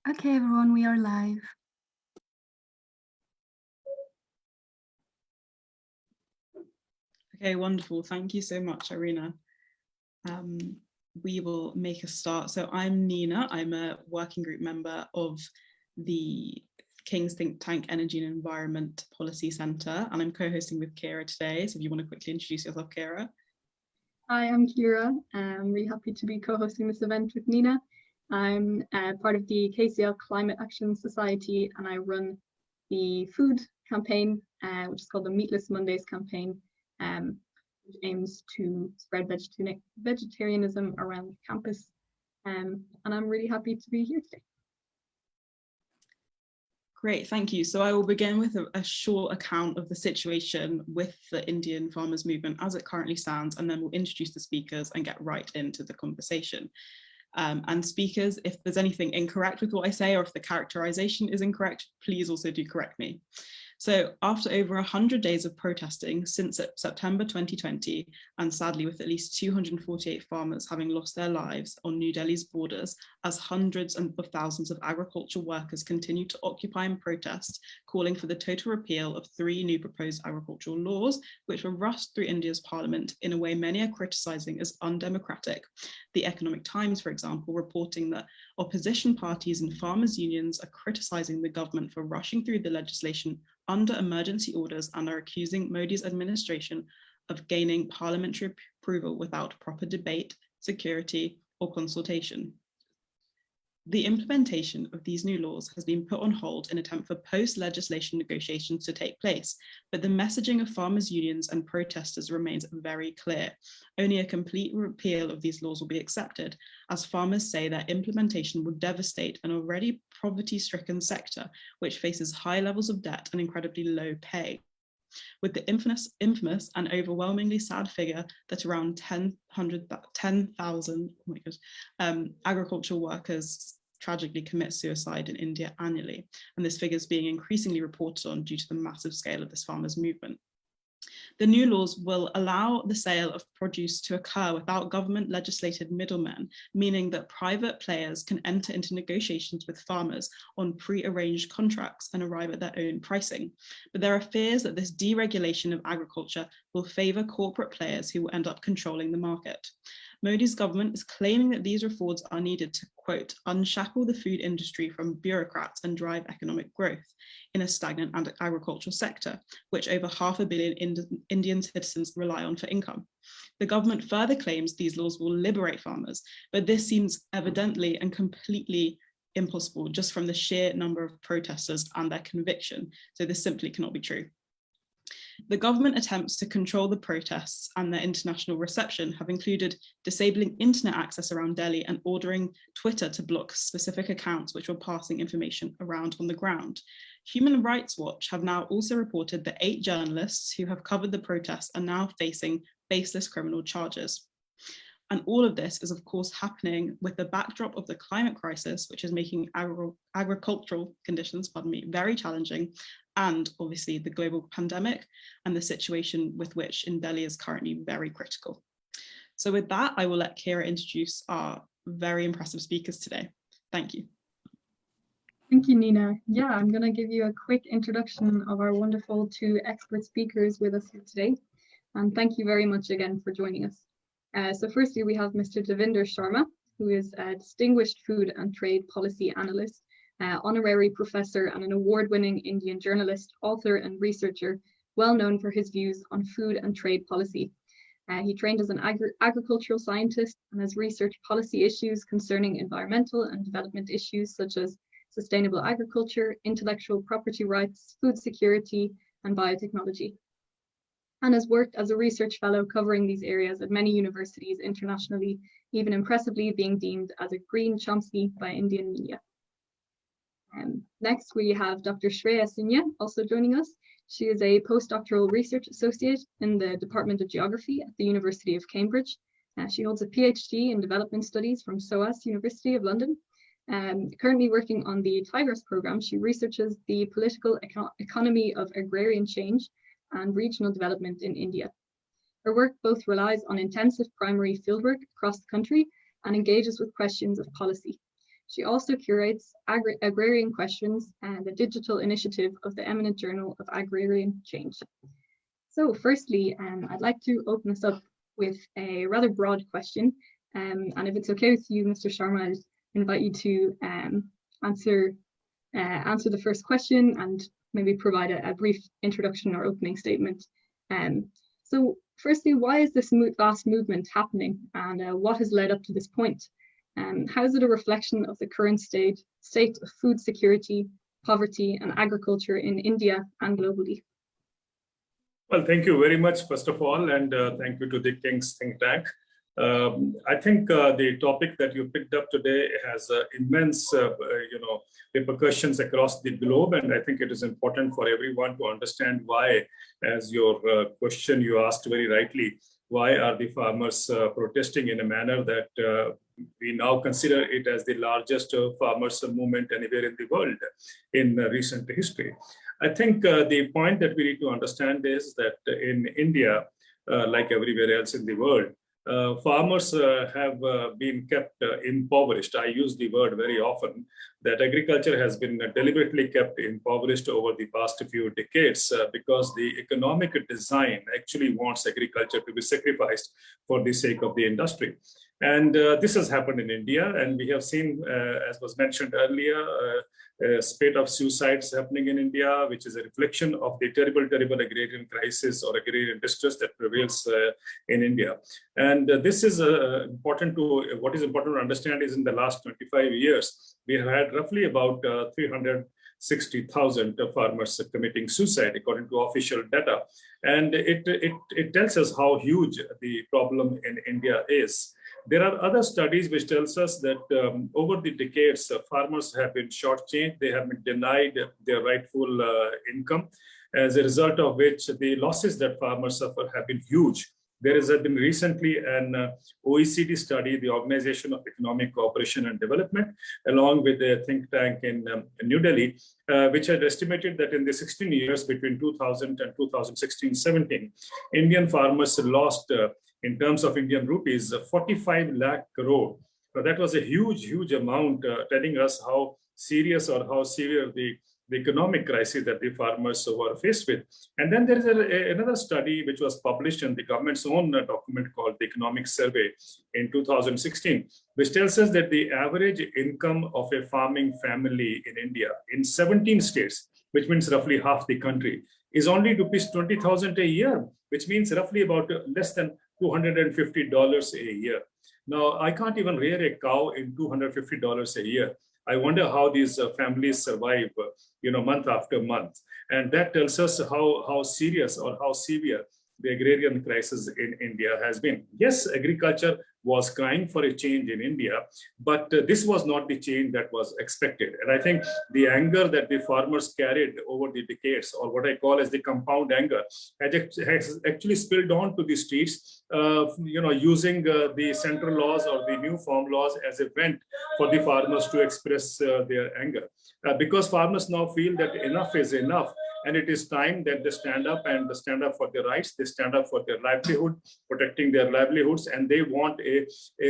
Okay, everyone, we are live. Okay, wonderful. Thank you so much, Irina. We will make a start. So I'm Nina. I'm a working group member of the King's think tank Energy and Environment Policy Centre, and I'm co-hosting with Kira today. So if you want to quickly introduce yourself, Kira. Hi, I'm Kira. I'm really happy to be co-hosting this event with Nina. I'm part of the KCL Climate Action Society, and I run the food campaign, which is called the Meatless Mondays campaign, which aims to spread vegetarianism around campus. And I'm really happy to be here today. Great, thank you. So I will begin with a short account of the situation with the Indian farmers movement as it currently stands, and then we'll introduce the speakers and get right into the conversation. And speakers, if there's anything incorrect with what I say, or if the characterization is incorrect, please also do correct me. So after over 100 days of protesting since September 2020, and sadly with at least 248 farmers having lost their lives on New Delhi's borders, as hundreds of thousands of agricultural workers continue to occupy and protest, calling for the total repeal of 3 new proposed agricultural laws, which were rushed through India's parliament in a way many are criticising as undemocratic. The Economic Times, for example, reporting that opposition parties and farmers' unions are criticising the government for rushing through the legislation under emergency orders and are accusing Modi's administration of gaining parliamentary approval without proper debate, security, or consultation. The implementation of these new laws has been put on hold in an attempt for post-legislation negotiations to take place, but the messaging of farmers' unions and protesters remains very clear. Only a complete repeal of these laws will be accepted, as farmers say their implementation would devastate an already poverty-stricken sector, which faces high levels of debt and incredibly low pay. With the infamous and overwhelmingly sad figure that around 10,000 agricultural workers tragically commit suicide in India annually, and this figure is being increasingly reported on due to the massive scale of this farmers' movement. The new laws will allow the sale of produce to occur without government legislated middlemen, meaning that private players can enter into negotiations with farmers on pre-arranged contracts and arrive at their own pricing. But there are fears that this deregulation of agriculture will favour corporate players who will end up controlling the market. Modi's government is claiming that these reforms are needed to, quote, unshackle the food industry from bureaucrats and drive economic growth in a stagnant agricultural sector, which over 500 million Indian citizens rely on for income. The government further claims these laws will liberate farmers, but this seems evidently and completely impossible just from the sheer number of protesters and their conviction. So this simply cannot be true. The government attempts to control the protests and their international reception have included disabling internet access around Delhi and ordering Twitter to block specific accounts which were passing information around on the ground. Human Rights Watch have now also reported that 8 journalists who have covered the protests are now facing baseless criminal charges. And all of this is, of course, happening with the backdrop of the climate crisis, which is making agricultural conditions, very challenging, and obviously the global pandemic and the situation with which in Delhi is currently very critical. So with that, I will let Kira introduce our very impressive speakers today. Thank you. Thank you, Nina. Yeah, I'm going to give you a quick introduction of our wonderful 2 expert speakers with us here today. And thank you very much again for joining us. So firstly, we have Mr. Devinder Sharma, who is a distinguished food and trade policy analyst, honorary professor and an award-winning Indian journalist, author and researcher, well known for his views on food and trade policy. He trained as an agricultural scientist and has researched policy issues concerning environmental and development issues such as sustainable agriculture, intellectual property rights, food security, and biotechnology, and has worked as a research fellow covering these areas at many universities internationally, even impressively being deemed as a green Chomsky by Indian media. Next, we have Dr. Sheya Sinha also joining us. She is a postdoctoral research associate in the Department of Geography at the University of Cambridge. She holds a PhD in development studies from SOAS University of London. Currently working on the Tigris program, she researches the political economy of agrarian change and regional development in India. Her work both relies on intensive primary fieldwork across the country and engages with questions of policy. She also curates agrarian questions and the digital initiative of the eminent Journal of Agrarian Change. So firstly, I'd like to open this up with a rather broad question. And if it's okay with you, Mr. Sharma, I'd invite you to answer the first question and maybe provide a brief introduction or opening statement. So firstly, why is this vast movement happening, and what has led up to this point? How is it a reflection of the current state of food security, poverty, and agriculture in India and globally? Well, thank you very much, first of all, and thank you to the King's think tank. I think the topic that you picked up today has immense, repercussions across the globe, and I think it is important for everyone to understand why, as your question you asked very rightly, why are the farmers protesting in a manner that we now consider it as the largest farmers movement anywhere in the world in recent history. I think the point that we need to understand is that in India, like everywhere else in the world, farmers have been kept impoverished. I use the word very often that agriculture has been deliberately kept impoverished over the past few decades because the economic design actually wants agriculture to be sacrificed for the sake of the industry. And this has happened in India, and we have seen, as was mentioned earlier, a spate of suicides happening in India, which is a reflection of the terrible agrarian crisis or agrarian distress that prevails in India. And this is what is important to understand is in the last 25 years, we have had roughly about 360,000 farmers committing suicide, according to official data. And it tells us how huge the problem in India is. There are other studies which tells us that over the decades, farmers have been shortchanged. They have been denied their rightful income, as a result of which the losses that farmers suffer have been huge. There has been recently an OECD study, the Organization of Economic Cooperation and Development, along with a think tank in New Delhi, which had estimated that in the 16 years between 2000 and 2016-17, Indian farmers lost in terms of Indian rupees, 45 lakh crore. So that was a huge amount, telling us how serious or how severe the economic crisis that the farmers were faced with. And then there is another study which was published in the government's own document called the Economic Survey in 2016, which tells us that the average income of a farming family in India in 17 states, which means roughly half the country, is only rupees 20,000 a year, which means roughly about less than $250 a year. Now, I can't even rear a cow in $250 a year. I wonder how these families survive, month after month. And that tells us how serious or how severe the agrarian crisis in India has been. Yes, agriculture was crying for a change in India, but this was not the change that was expected. And I think the anger that the farmers carried over the decades, or what I call as the compound anger, has actually spilled on to the streets, using the central laws or the new farm laws as a vent for the farmers to express their anger. Because farmers now feel that enough is enough, and it is time that they stand up for their rights. They stand up for their livelihood, protecting their livelihoods, and they want a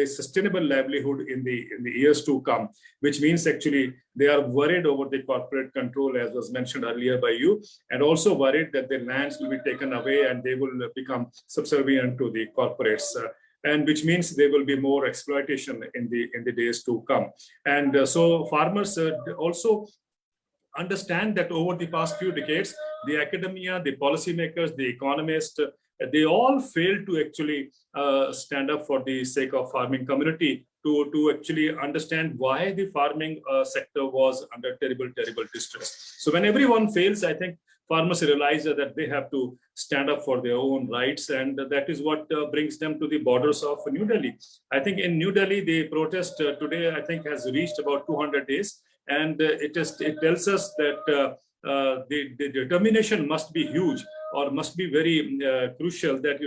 sustainable livelihood in the years to come, which means actually they are worried over the corporate control, as was mentioned earlier by you, and also worried that their lands will be taken away and they will become subservient to the corporates. And which means there will be more exploitation in the days to come. And so farmers also understand that over the past few decades, the academia, the policymakers, the economists, they all failed to actually stand up for the sake of farming community to actually understand why the farming sector was under terrible distress. So when everyone fails, I think farmers realize that they have to stand up for their own rights, and that is what brings them to the borders of New Delhi. I think in New Delhi, the protest today, I think, has reached about 200 days, and it tells us that the determination must be huge, or must be very crucial, that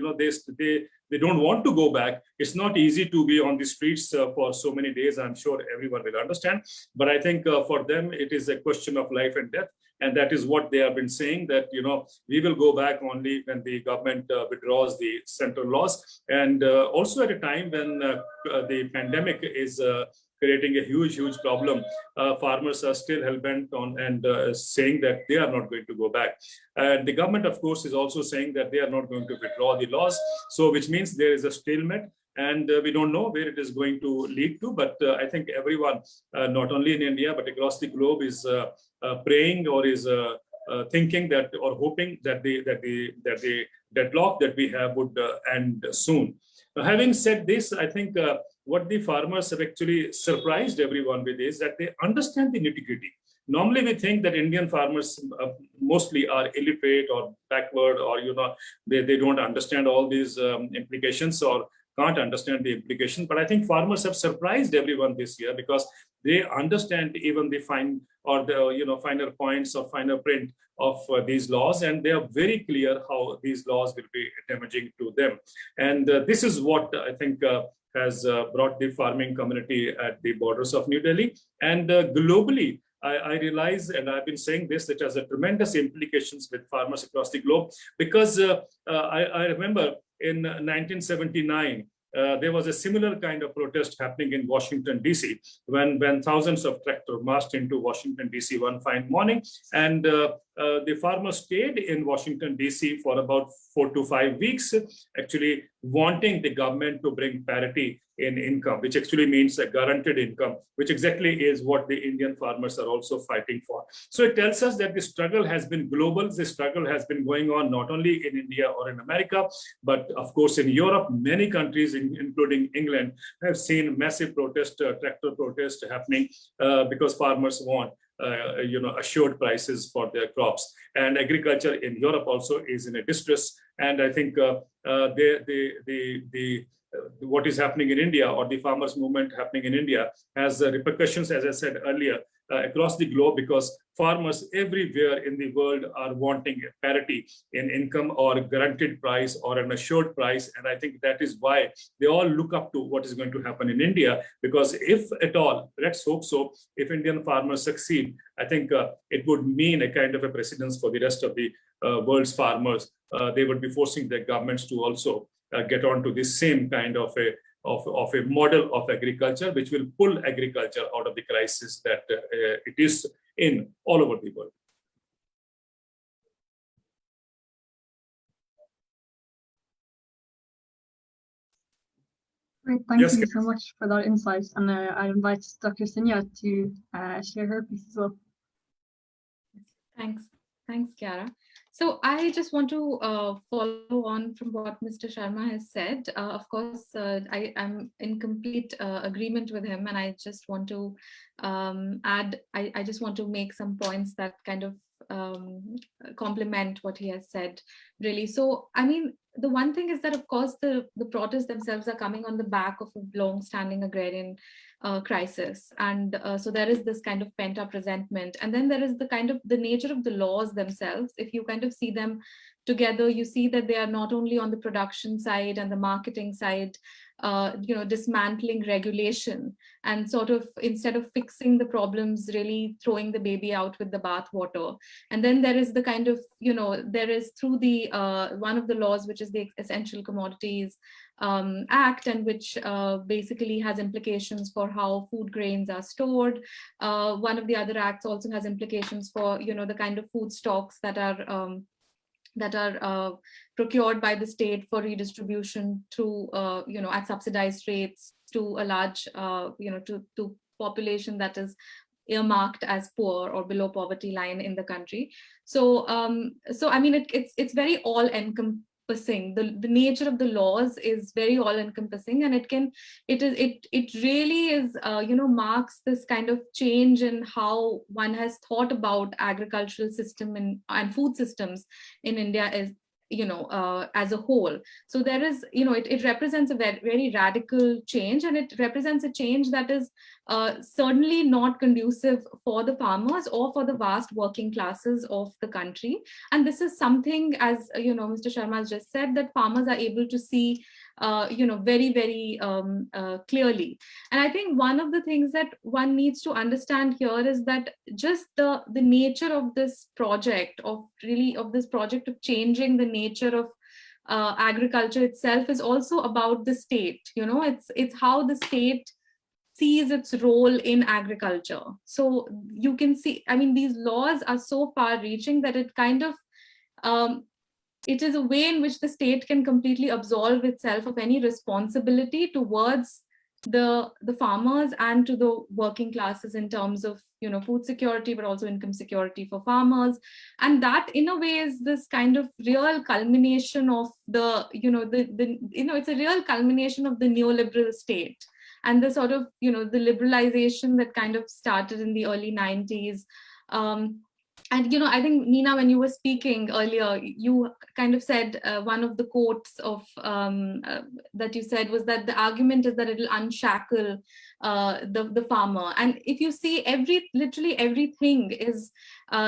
they don't want to go back. It's not easy to be on the streets for so many days. I'm sure everyone will understand, but I think for them it is a question of life and death. And that is what they have been saying, that we will go back only when the government withdraws the central laws, and also at a time when the pandemic is creating a huge problem, farmers are still hell-bent on and saying that they are not going to go back. And the government, of course, is also saying that they are not going to withdraw the laws. So which means there is a stalemate. And we don't know where it is going to lead to, but I think everyone, not only in India but across the globe, is praying or is thinking that or hoping that the deadlock that we have would end soon. Having said this, I think what the farmers have actually surprised everyone with is that they understand the nitty-gritty. Normally, we think that Indian farmers mostly are illiterate or backward, or they don't understand all these implications or can't understand the implications. But I think farmers have surprised everyone this year because they understand even the fine or the finer points or finer print of these laws, and they are very clear how these laws will be damaging to them. And this is what I think has brought the farming community at the borders of New Delhi and globally. I realize, and I've been saying this, it has a tremendous implications with farmers across the globe, because I remember in 1979, there was a similar kind of protest happening in Washington, D.C., when thousands of tractors marched into Washington, D.C. one fine morning. And the farmers stayed in Washington, D.C. for about 4 to 5 weeks, actually wanting the government to bring parity in income, which actually means a guaranteed income, which exactly is what the Indian farmers are also fighting for. So it tells us that the struggle has been global. The struggle has been going on not only in India or in America, but of course in Europe. Many countries, including England, have seen massive tractor protest happening because farmers want assured prices for their crops. And agriculture in Europe also is in a distress. And I think what is happening in India, or the farmers movement happening in India, has repercussions, as I said earlier, across the globe, because farmers everywhere in the world are wanting parity in income or guaranteed price or an assured price. And I think that is why they all look up to what is going to happen in India, because if at all, let's hope so, if Indian farmers succeed, I think it would mean a kind of a precedence for the rest of the world's farmers. They would be forcing their governments to also get on to this same kind of a model of agriculture, which will pull agriculture out of the crisis that it is in all over the world. Great, thank you so much for that insight. And I invite Dr. Sinha to share her piece as well. Thanks, Chiara. So I just want to follow on from what Mr. Sharma has said. Of course, I am in complete agreement with him, and I just want to add, I just want to make some points that kind of complement what he has said, really. So, I mean, the one thing is that, of course, the protests themselves are coming on the back of a long-standing agrarian crisis. And so there is this kind of pent-up resentment. And then there is the kind of the nature of the laws themselves. If you kind of see them together, you see that they are not only on the production side and the marketing side, dismantling regulation and sort of, instead of fixing the problems, really throwing the baby out with the bathwater. And then there is the kind of, there is through the one of the laws, which is the Essential Commodities Act, and which basically has implications for how food grains are stored. One of the other acts also has implications for, the kind of food stocks that are procured by the state for redistribution through, at subsidized rates to a large, to population that is earmarked as poor or below poverty line in the country. So, I mean, it's very all-encompassing. The nature of the laws is very all-encompassing, and it really is, marks this kind of change in how one has thought about agricultural system and food systems in India as as a whole. So there is, it represents a very, very radical change, and it represents a change that is certainly not conducive for the farmers or for the vast working classes of the country. And this is something, as Mr. Sharma has just said, that farmers are able to see very, very clearly. And I think one of the things that one needs to understand here is that just the nature of this project, of changing the nature of agriculture itself, is also about the state. It's how the state sees its role in agriculture. So you can see, I mean, these laws are so far reaching that it kind of, it is a way in which the state can completely absolve itself of any responsibility towards the farmers and to the working classes in terms of, you know, food security, but also income security for farmers. And that in a way is this kind of real culmination of the, you know, it's a real culmination of the neoliberal state and the sort of, you know, the liberalization that kind of started in the early 90s. And, you know, I think, Nina, when you were speaking earlier, you kind of said one of the quotes of that you said was that the argument is that it'll unshackle the farmer. And if you see, literally everything is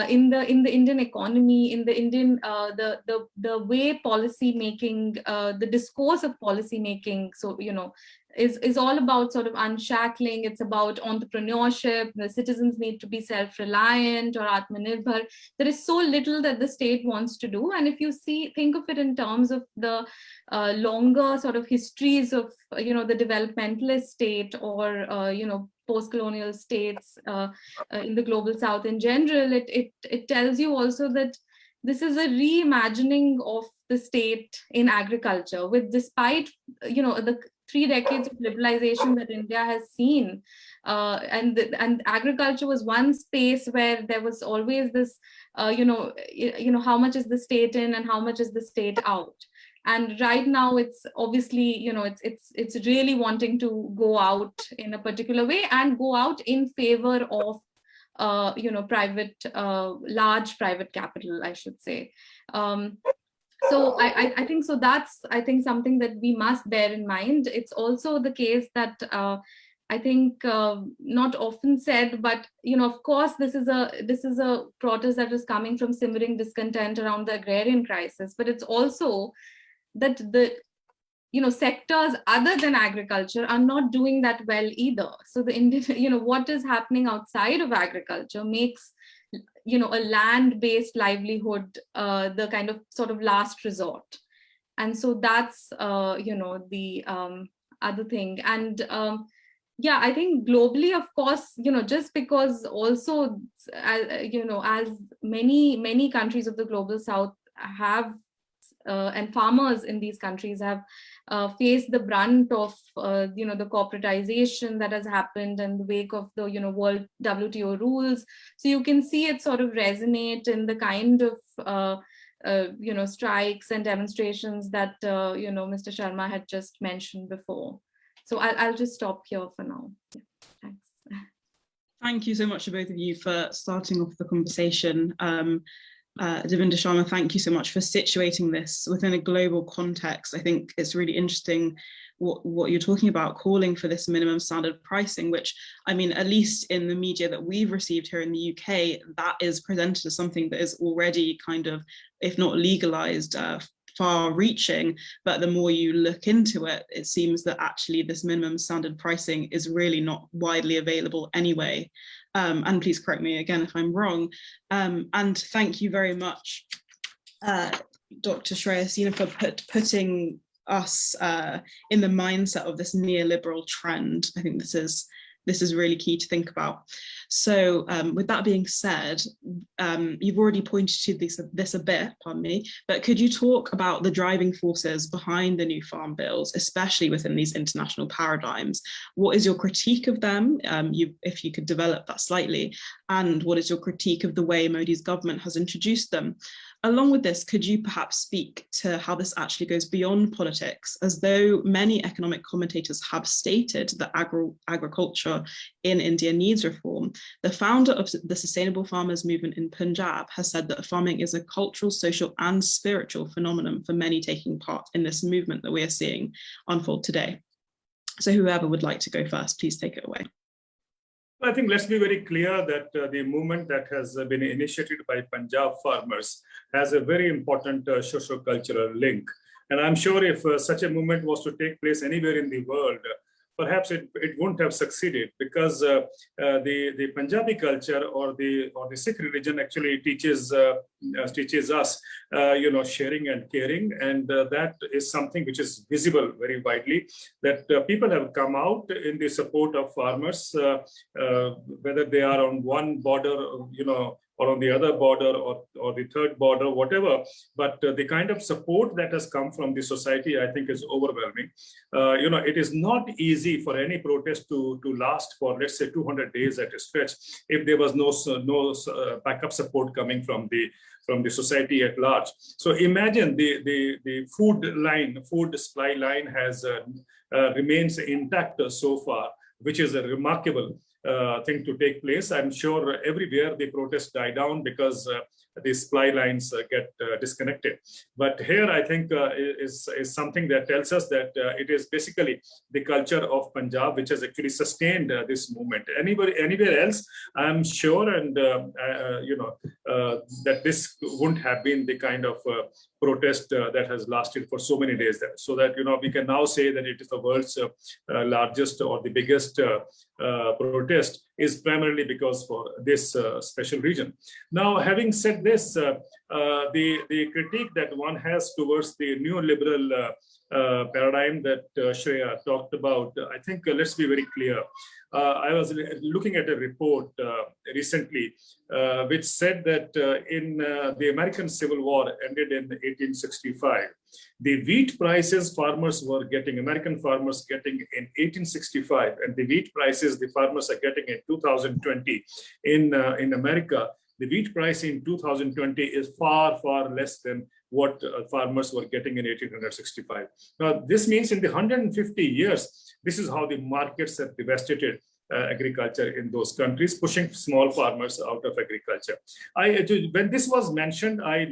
in the Indian economy, in the Indian the way policy making, the discourse of policy making. So, you know, is all about sort of unshackling. It's about entrepreneurship. The citizens need to be self-reliant or atmanirbhar. There is so little that the state wants to do. And if you think of it in terms of the longer sort of histories of, you know, the developmentalist state or, you know, post-colonial states in the global South in general, it tells you also that this is a reimagining of the state in agriculture, with, despite, you know, the 3 decades of liberalization that India has seen, and agriculture was one space where there was always this, you know, how much is the state in and how much is the state out. And right now, it's obviously, you know, it's really wanting to go out in a particular way and go out in favor of, you know, private, large private capital, I should say. So I think so. That's, I think, something that we must bear in mind. It's also the case that I think not often said, but, you know, of course, this is a protest that is coming from simmering discontent around the agrarian crisis. But it's also that the, you know, sectors other than agriculture are not doing that well either. So the Indian, you know, what is happening outside of agriculture makes, you know, a land-based livelihood the kind of sort of last resort. And so that's, you know, the other thing. And yeah, I think globally, of course, you know, just because also, you know, as many countries of the global South have, and farmers in these countries have faced the brunt of, you know, the corporatization that has happened in the wake of the, you know, World WTO rules. So you can see it sort of resonate in the kind of, you know, strikes and demonstrations that, you know, Mr. Sharma had just mentioned before. So I'll just stop here for now. Yeah, thanks. Thank you so much to both of you for starting off the conversation. Devinder Sharma, thank you so much for situating this within a global context. I think it's really interesting what you're talking about, calling for this minimum standard pricing, which, I mean, at least in the media that we've received here in the UK, that is presented as something that is already kind of, if not legalized, far-reaching. But the more you look into it, it seems that actually this minimum standard pricing is really not widely available anyway. And please correct me again if I'm wrong. And thank you very much, Dr. Sheya Sinha, for putting us in the mindset of this neoliberal trend. I think this is really key to think about. So with that being said, you've already pointed to this a bit, pardon me, but could you talk about the driving forces behind the new farm bills, especially within these international paradigms? What is your critique of them, if you could develop that slightly, and what is your critique of the way Modi's government has introduced them? Along with this, could you perhaps speak to how this actually goes beyond politics, as though many economic commentators have stated that agriculture in India needs reform? The founder of the Sustainable Farmers Movement in Punjab has said that farming is a cultural, social, and spiritual phenomenon for many taking part in this movement that we are seeing unfold today. So whoever would like to go first, please take it away. I think let's be very clear that the movement that has been initiated by Punjab farmers has a very important socio-cultural link. And I'm sure if such a movement was to take place anywhere in the world, perhaps it wouldn't have succeeded, because the Punjabi culture or the Sikh religion actually teaches us, sharing and caring, and that is something which is visible very widely. That people have come out in the support of farmers, whether they are on one border, or on the other border, or the third border, whatever. But the kind of support that has come from the society, I think, is overwhelming. It is not easy for any protest to last for, let's say, 200 days at a stretch if there was no backup support coming from the society at large. So imagine the food supply line has remains intact so far, which is a remarkable thing to take place. I'm sure everywhere the protests die down because the supply lines get disconnected. But here, I think, is something that tells us that it is basically the culture of Punjab which has actually sustained this movement. Anywhere else, I'm sure, and that this wouldn't have been the kind of protest that has lasted for so many days there. So that, we can now say that it is the world's largest or the biggest protest, is primarily because for this special region. Now, having said this, the critique that one has towards the neoliberal paradigm that Sheya talked about, I think let's be very clear. I was looking at a report recently which said that in the American Civil War ended in 1865. The wheat prices American farmers getting in 1865, and the wheat prices the farmers are getting in 2020 in America, the wheat price in 2020 is far, far less than what farmers were getting in 1865. Now, this means in the 150 years, this is how the markets have devastated agriculture in those countries, pushing small farmers out of agriculture. When this was mentioned, I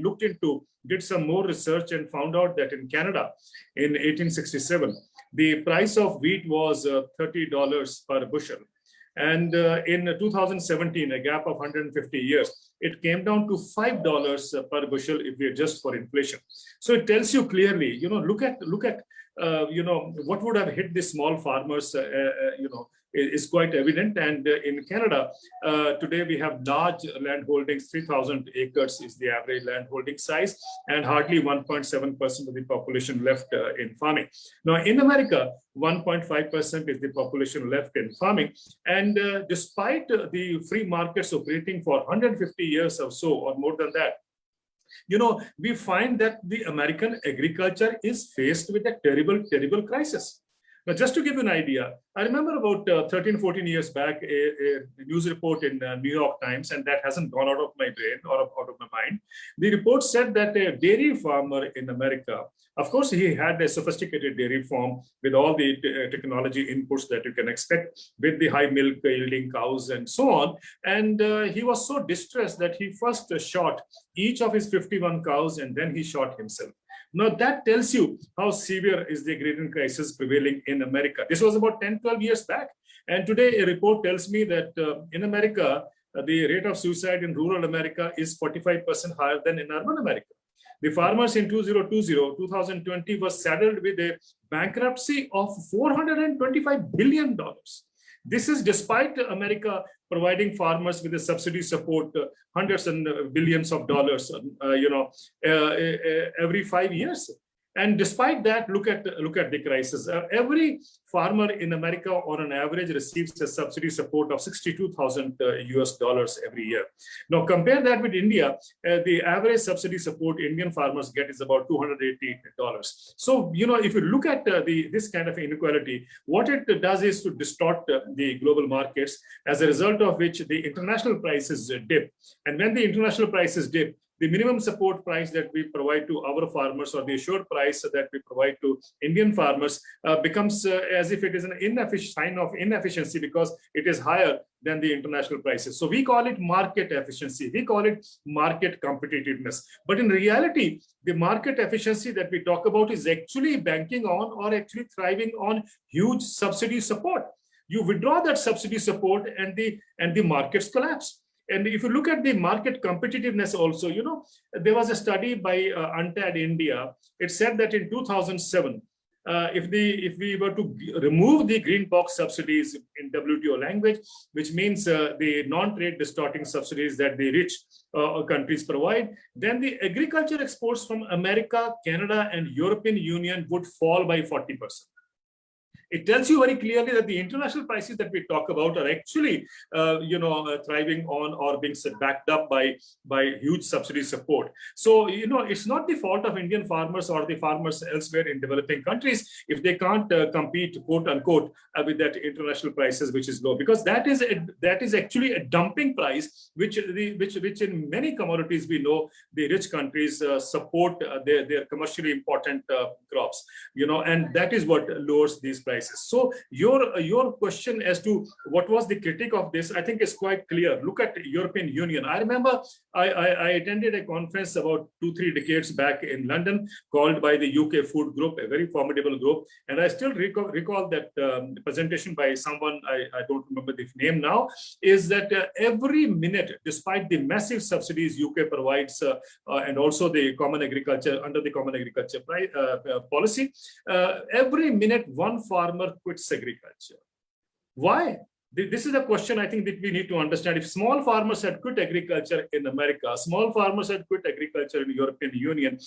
did some more research and found out that in Canada, in 1867, the price of wheat was $30 per bushel. And in 2017, a gap of 150 years, it came down to $5 per bushel if we adjust for inflation. So it tells you clearly, look at what would have hit the small farmers, is quite evident. And in Canada, today we have large land holdings. 3,000 acres is the average land holding size, and hardly 1.7% of the population left in farming. Now, in America, 1.5% is the population left in farming. And despite the free markets operating for 150 years or so, or more than that, we find that the American agriculture is faced with a terrible, terrible crisis. Now, just to give you an idea, I remember about 13, 14 years back, a news report in New York Times, and that hasn't gone out of my brain or out of my mind. The report said that a dairy farmer in America, of course, he had a sophisticated dairy farm with all the technology inputs that you can expect, with the high milk yielding cows and so on. And he was so distressed that he first shot each of his 51 cows, and then he shot himself. Now, that tells you how severe is the agrarian crisis prevailing in America. This was about 10, 12 years back. And today, a report tells me that in America, the rate of suicide in rural America is 45% higher than in urban America. The farmers in 2020 was saddled with a bankruptcy of $425 billion. This is despite America providing farmers with a subsidy support, hundreds and billions of dollars, every 5 years. And despite that, look at the crisis. Every farmer in America, on an average, receives a subsidy support of $62,000 US every year. Now, compare that with India. The average subsidy support Indian farmers get is about $280. So, if you look at this kind of inequality, what it does is to distort the global markets, as a result of which the international prices dip. And when the international prices dip, the minimum support price that we provide to our farmers, or the assured price that we provide to Indian farmers, becomes as if it is an sign of inefficiency, because it is higher than the international prices. So we call it market efficiency. We call it market competitiveness. But in reality, the market efficiency that we talk about is actually banking on, or actually thriving on, huge subsidy support. You withdraw that subsidy support and the markets collapse. And if you look at the market competitiveness also, there was a study by UNTAD India. It said that in 2007, if we were to remove the green box subsidies in WTO language, which means the non-trade distorting subsidies that the rich countries provide, then the agriculture exports from America, Canada, and European Union would fall by 40%. It tells you very clearly that the international prices that we talk about are actually, thriving on or being backed up by huge subsidy support. So, it's not the fault of Indian farmers or the farmers elsewhere in developing countries if they can't compete, quote unquote, with that international prices, which is low, because that is actually a dumping price, which in many commodities we know the rich countries support their commercially important crops, and that is what lowers these prices. So your question as to what was the critique of this, I think is quite clear. Look at European Union. I remember I attended a conference about 2-3 decades back in London called by the UK Food Group, a very formidable group. And I still recall that presentation by someone, I don't remember the name now, is that every minute, despite the massive subsidies UK provides and also the common agriculture, under the common agriculture policy, every minute one farmer quits agriculture. Why? This is a question I think that we need to understand. If small farmers had quit agriculture in America, small farmers had quit agriculture in the European Union,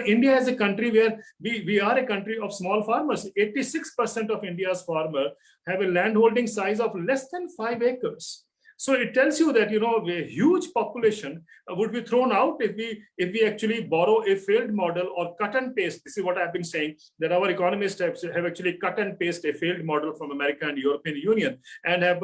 India is a country where we are a country of small farmers. 86% of India's farmers have a landholding size of less than 5 acres. So it tells you that a huge population would be thrown out if we actually borrow a failed model or cut and paste. This is what I've been saying, that our economists have actually cut and paste a failed model from America and European Union and have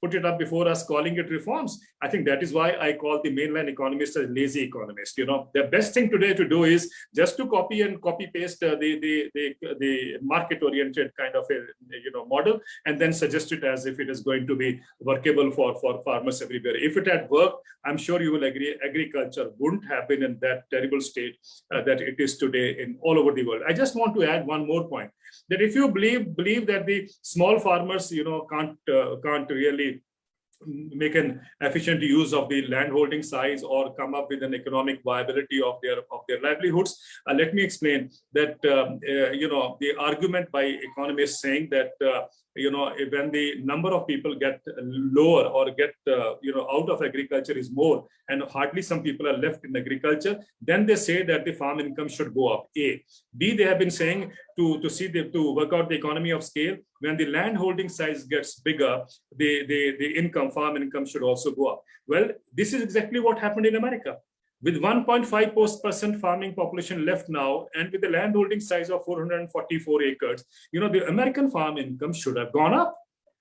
put it up before us, calling it reforms. I think that is why I call the mainline economists a lazy economist. The best thing today to do is just to copy paste the market-oriented kind of a model, and then suggest it as if it is going to be workable for farmers everywhere. If it had worked, I'm sure you will agree, agriculture wouldn't have been in that terrible state that it is today in all over the world. I just want to add one more point, that if you believe that the small farmers can't really make an efficient use of the landholding size or come up with an economic viability of their livelihoods, let me explain that the argument by economists saying that when the number of people get lower or get out of agriculture is more and hardly some people are left in agriculture, then they say that the farm income should go up. A. B, they have been saying to work out the economy of scale, when the land holding size gets bigger, the farm income should also go up. Well, this is exactly what happened in America. With 1.5% farming population left now, and with the land holding size of 444 acres, the American farm income should have gone up.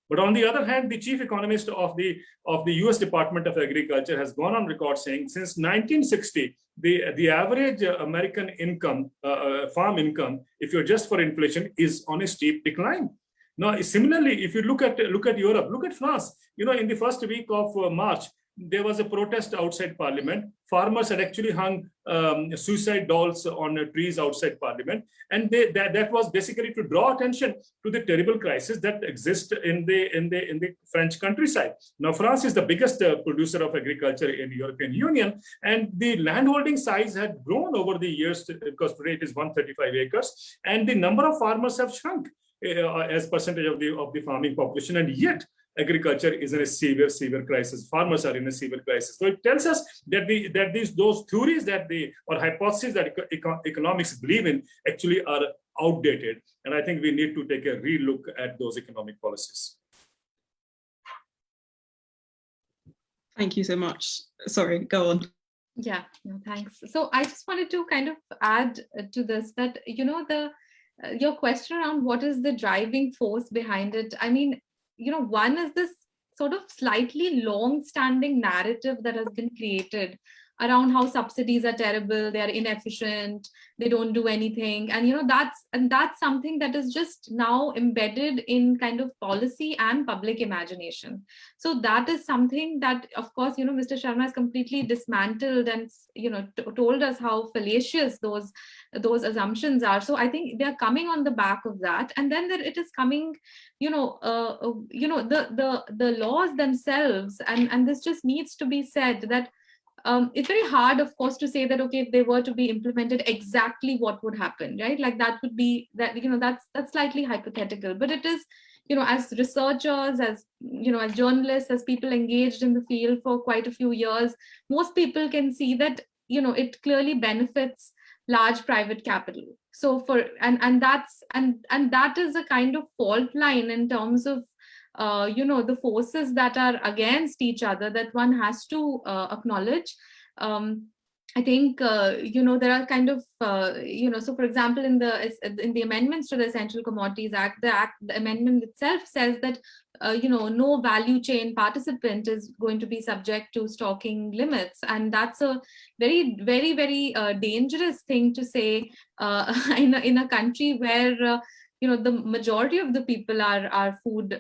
But on the other hand, the chief economist of the US Department of Agriculture has gone on record saying since 1960, the average American income, farm income, if you adjust for inflation, is on a steep decline. Now, similarly, if you look at Europe, look at France. In the first week of March, there was a protest outside Parliament. Farmers had actually hung suicide dolls on trees outside Parliament, and that was basically to draw attention to the terrible crisis that exists in the French countryside. Now, France is the biggest producer of agriculture in the European Union, and the landholding size had grown over the years because today it is 135 acres, and the number of farmers have shrunk as percentage of the farming population, and yet agriculture is in a severe crisis. Farmers are in a severe crisis. So it tells us that those theories or hypotheses that economics believe in actually are outdated, and I think we need to take a relook at those economic policies. Thank you so much. Sorry, go on. Yeah, no, thanks. So I just wanted to kind of add to this that your question around what is the driving force behind it. I mean, one is this sort of slightly long-standing narrative that has been created around how subsidies are terrible, they are inefficient, they don't do anything, and that's something that is just now embedded in kind of policy and public imagination. So that is something that, of course, Mr. Sharma has completely dismantled and told us how fallacious those assumptions are. So I think they are coming on the back of that, and then that it is coming, the laws themselves, and this just needs to be said that it's very hard, of course, to say that, okay, if they were to be implemented, exactly what would happen, right? Like that would be that, that's slightly hypothetical, but it is, as researchers, as, as journalists, as people engaged in the field for quite a few years, most people can see that, it clearly benefits large private capital. So and that is a kind of fault line in terms of, the forces that are against each other that one has to acknowledge. I think, there are kind of, so for example, in the amendments to the Essential Commodities Act, the amendment itself says that, no value chain participant is going to be subject to stocking limits. And that's a very, very, very dangerous thing to say in a country where, the majority of the people are food,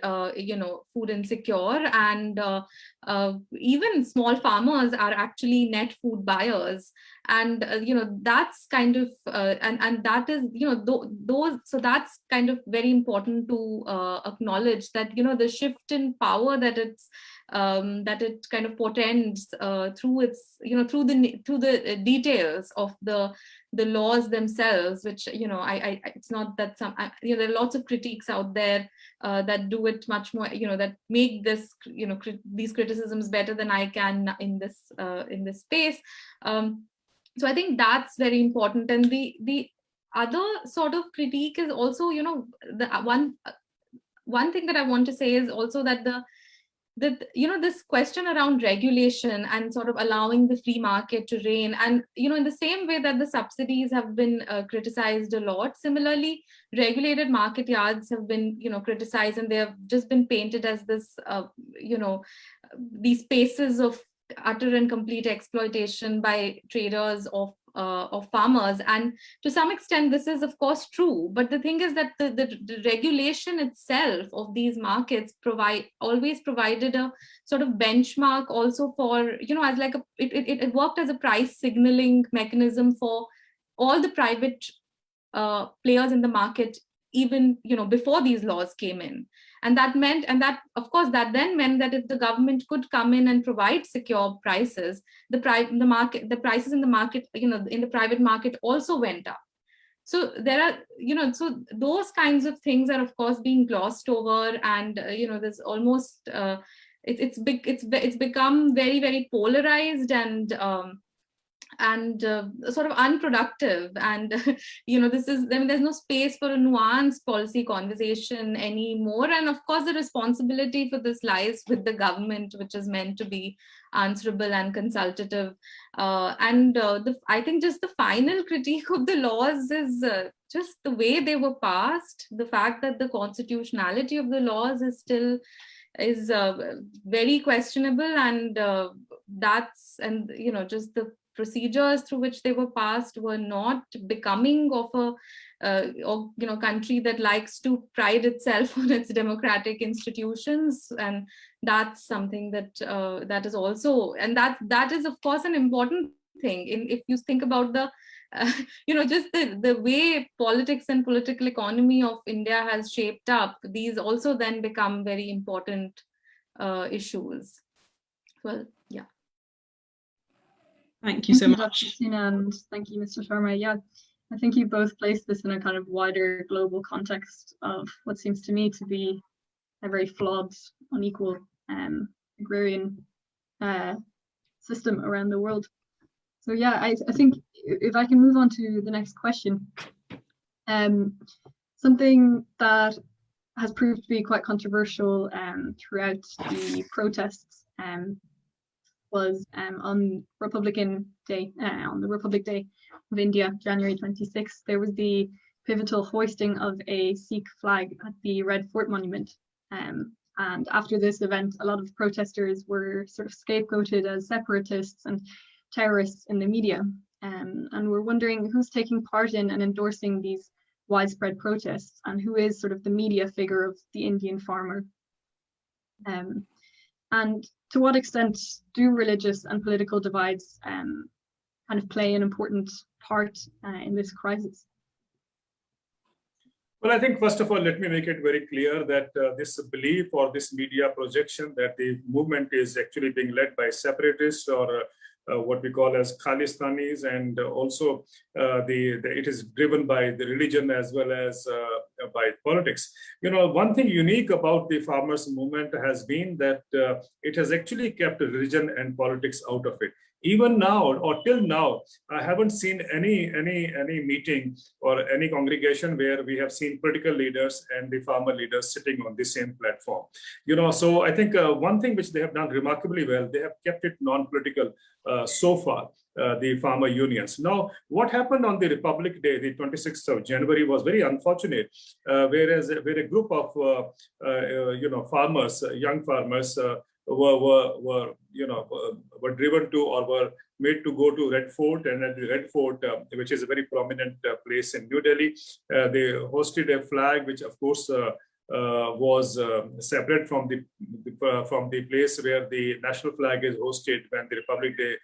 food insecure, and even small farmers are actually net food buyers. And that's kind of and that is, so that's kind of very important to acknowledge, that the shift in power that it kind of portends through its, through the details of the laws themselves, which, it's not that there are lots of critiques out there that do it much more, that make this, these criticisms better than I can in this space. So I think that's very important. And the other sort of critique is also, the one thing that I want to say is also that this question around regulation and sort of allowing the free market to reign, and in the same way that the subsidies have been criticized a lot, similarly regulated market yards have been criticized, and they have just been painted as this these spaces of utter and complete exploitation by traders of farmers. And to some extent this is of course true, but the thing is that the regulation itself of these markets always provided a sort of benchmark also for, as like it worked as a price signaling mechanism for all the private players in the market, even before these laws came in. And that meant, of course that then meant that if the government could come in and provide secure prices, the prices in the market, in the private market also went up. So there are, so those kinds of things are of course being glossed over, and there's almost it's become very, very polarized and sort of unproductive. And there's no space for a nuanced policy conversation anymore. And of course the responsibility for this lies with the government, which is meant to be answerable and consultative. I think just the final critique of the laws is just the way they were passed, the fact that the constitutionality of the laws is still very questionable, and just the procedures through which they were passed were not becoming of a country that likes to pride itself on its democratic institutions. And that's something that is also, and that is of course an important thing if you think about the just the way politics and political economy of India has shaped up. These also then become very important issues. Well, yeah. Thank you so much. Dr. Sinha, and thank you, Mr. Sharma. Yeah, I think you both placed this in a kind of wider global context of what seems to me to be a very flawed, unequal agrarian system around the world. So yeah, I think if I can move on to the next question, something that has proved to be quite controversial throughout the protests was on Republican Day, on the Republic Day of India, January 26th, there was the pivotal hoisting of a Sikh flag at the Red Fort Monument. And after this event, a lot of protesters were sort of scapegoated as separatists and terrorists in the media. And we're wondering who's taking part in and endorsing these widespread protests, and who is sort of the media figure of the Indian farmer. And to what extent do religious and political divides kind of play an important part in this crisis? Well, I think first of all, let me make it very clear that this belief or this media projection that the movement is actually being led by separatists or what we call as Khalistanis, and also it is driven by the religion as well as by politics. One thing unique about the farmers' movement has been that it has actually kept religion and politics out of it. Even now, or till now, I haven't seen any meeting or any congregation where we have seen political leaders and the farmer leaders sitting on the same platform. So I think one thing which they have done remarkably well, they have kept it non-political so far. The farmer unions. Now, what happened on the Republic Day, the 26th of January, was very unfortunate. Where a group of farmers, young farmers, were driven to or were made to go to Red Fort, and at the Red Fort, which is a very prominent place in New Delhi, they hosted a flag, which of course was separate from the place where the national flag is hosted when the Republic Day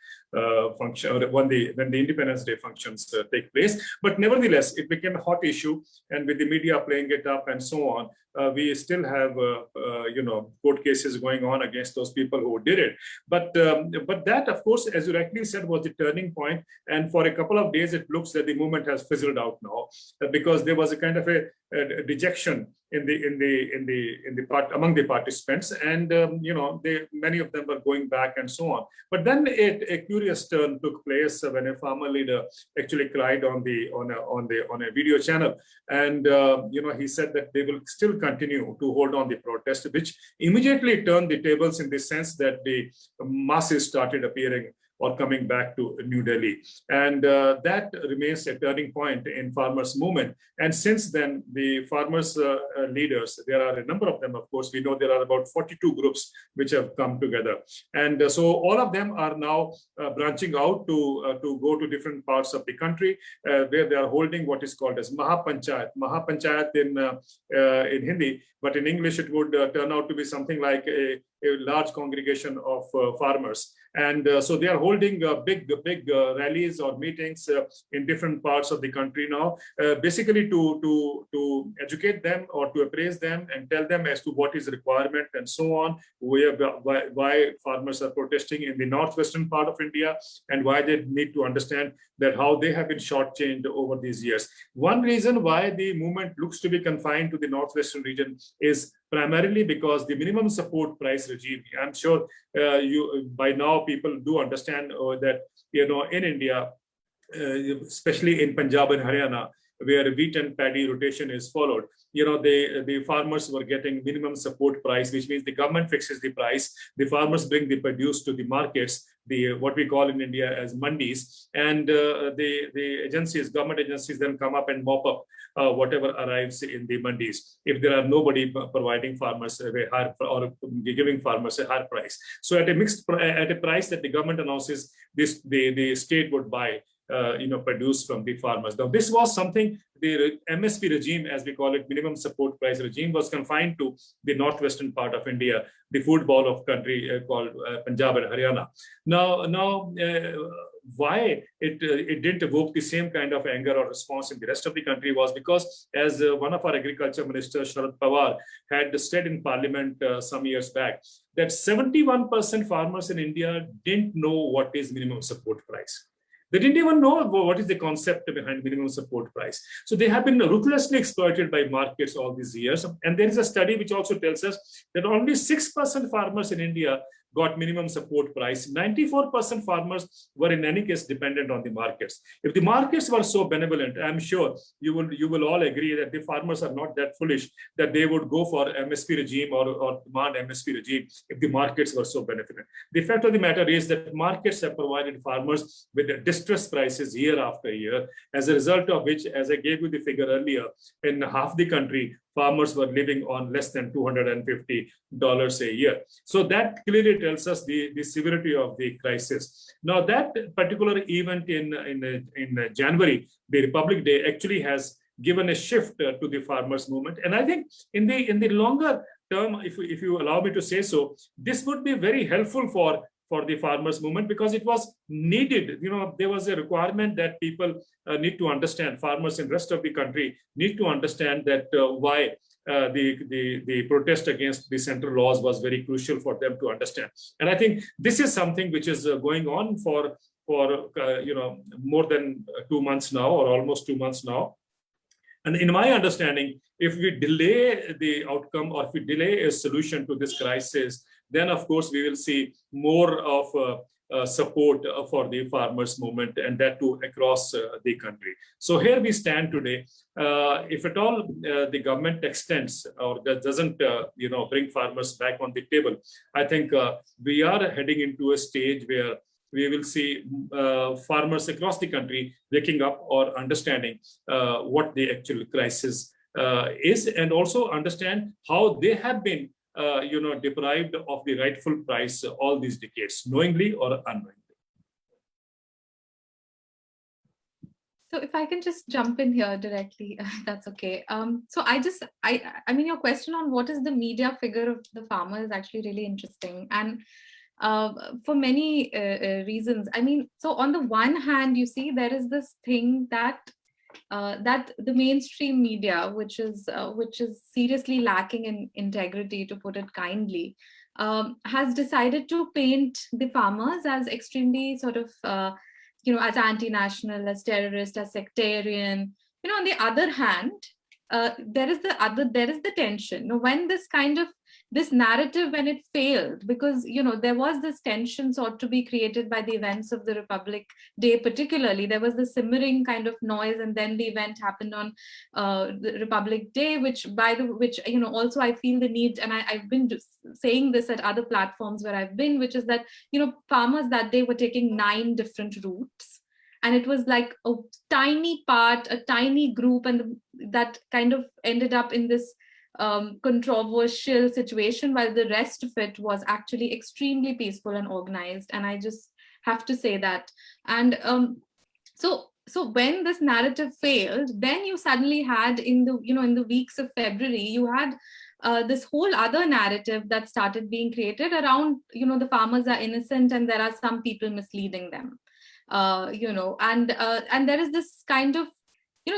function, or when the Independence Day functions take place. But nevertheless, it became a hot issue, and with the media playing it up and so on, we still have court cases going on against those people who did it. But that, of course, as you rightly said, was the turning point. And for a couple of days, it looks that the movement has fizzled out now, because there was a kind of a dejection among the participants, and many of them were going back and so on. But then a curious turn took place when a farmer leader actually cried on a video channel, and he said that they will still continue to hold on the protest, which immediately turned the tables in the sense that the masses started appearing or coming back to New Delhi. And that remains a turning point in farmers' movement. And since then, the farmers' leaders, there are a number of them, of course, we know there are about 42 groups which have come together. And so all of them are now branching out to go to different parts of the country, where they are holding what is called as Mahapanchayat. Mahapanchayat in Hindi, but in English it would turn out to be something like a large congregation of farmers. And so they are holding big rallies or meetings in different parts of the country now, basically to educate them or to appraise them and tell them as to what is the requirement and so on, why farmers are protesting in the northwestern part of India, and why they need to understand that how they have been shortchanged over these years. One reason why the movement looks to be confined to the northwestern region is primarily because the minimum support price regime. I'm sure by now people do understand that in India, especially in Punjab and Haryana, where wheat and paddy rotation is followed, the farmers were getting minimum support price, which means the government fixes the price, the farmers bring the produce to the markets, what we call in India as mandis, and the government agencies then come up and mop up whatever arrives in the mandis, if there are nobody providing farmers a higher or giving farmers a higher price. So at a price that the government announces, the state would buy produce from the farmers. Now, this was something, the MSP regime, as we call it, minimum support price regime, was confined to the northwestern part of India, the food bowl of country called Punjab and Haryana. Now, why it didn't evoke the same kind of anger or response in the rest of the country was because, as one of our agriculture ministers, Sharad Pawar, had said in parliament some years back, that 71% farmers in India didn't know what is minimum support price. They didn't even know what is the concept behind minimum support price. So they have been ruthlessly exploited by markets all these years. And there is a study which also tells us that only 6% farmers in India got minimum support price. 94% farmers were in any case dependent on the markets. If the markets were so benevolent, I'm sure you will all agree that the farmers are not that foolish that they would go for MSP regime or demand MSP regime if the markets were so benevolent. The fact of the matter is that markets have provided farmers with distress prices year after year, as a result of which, as I gave you the figure earlier, in half the country, farmers were living on less than $250 a year. So that clearly tells us the severity of the crisis. Now, that particular event in January, the Republic Day, actually has given a shift to the farmers' movement. And I think in the longer term, if you allow me to say so, this would be very helpful for the farmers' movement, because it was needed. There was a requirement that people need to understand, farmers in the rest of the country need to understand that why the protest against the central laws was very crucial for them to understand. And I think this is something which is going on for more than 2 months now, or almost 2 months now. And in my understanding, if we delay the outcome, or if we delay a solution to this crisis, then of course we will see more of support for the farmers movement, and that too across the country. So here we stand today. If at all the government extends or doesn't bring farmers back on the table, I think we are heading into a stage where we will see farmers across the country waking up or understanding what the actual crisis is, and also understand how they have been deprived of the rightful price all these decades, knowingly or unknowingly. So if I can just jump in here directly, that's okay. So I mean, your question on what is the media figure of the farmer is actually really interesting. And for many reasons. I mean, so on the one hand, you see there is this thing that that the mainstream media, which is seriously lacking in integrity, to put it kindly, has decided to paint the farmers as extremely sort of as anti-national, as terrorist, as sectarian. On the other hand, there is the tension. When this narrative, when it failed, because there was this tension sought to be created by the events of the Republic Day, particularly there was the simmering kind of noise, and then the event happened on the Republic Day, which also I feel the need, and I've been saying this at other platforms where I've been, which is that farmers that day were taking 9 different routes. And it was like a tiny part, a tiny group, and that kind of ended up in this controversial situation, while the rest of it was actually extremely peaceful and organized. And I just have to say that. And so when this narrative failed, then you suddenly had in the weeks of February, you had this whole other narrative that started being created around the farmers are innocent and there are some people misleading them. And there is this kind of,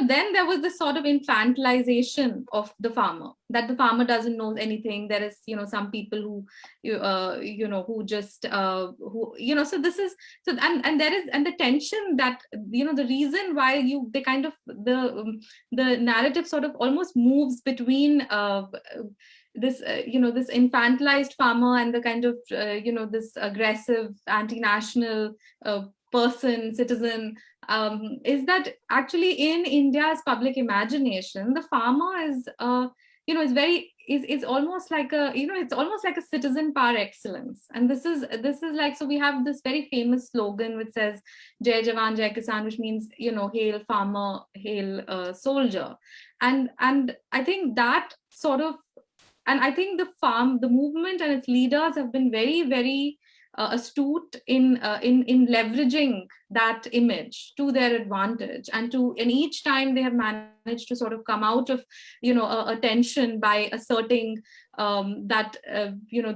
then there was this sort of infantilization of the farmer, that the farmer doesn't know anything. There is, some people who, who just, so this is, so, and there is, and the tension that, the reason why the narrative sort of almost moves between this, this infantilized farmer and the kind of, this aggressive anti-national citizen, is that actually in India's public imagination, the farmer is, is almost like a, it's almost like a citizen par excellence. And this is like, so we have this very famous slogan which says Jai Jawan, Jai Kisan, which means, hail farmer, hail soldier. And I think that sort of, and I think the movement and its leaders have been very, very astute in leveraging that image to their advantage, and each time they have managed to sort of come out of a tension by asserting that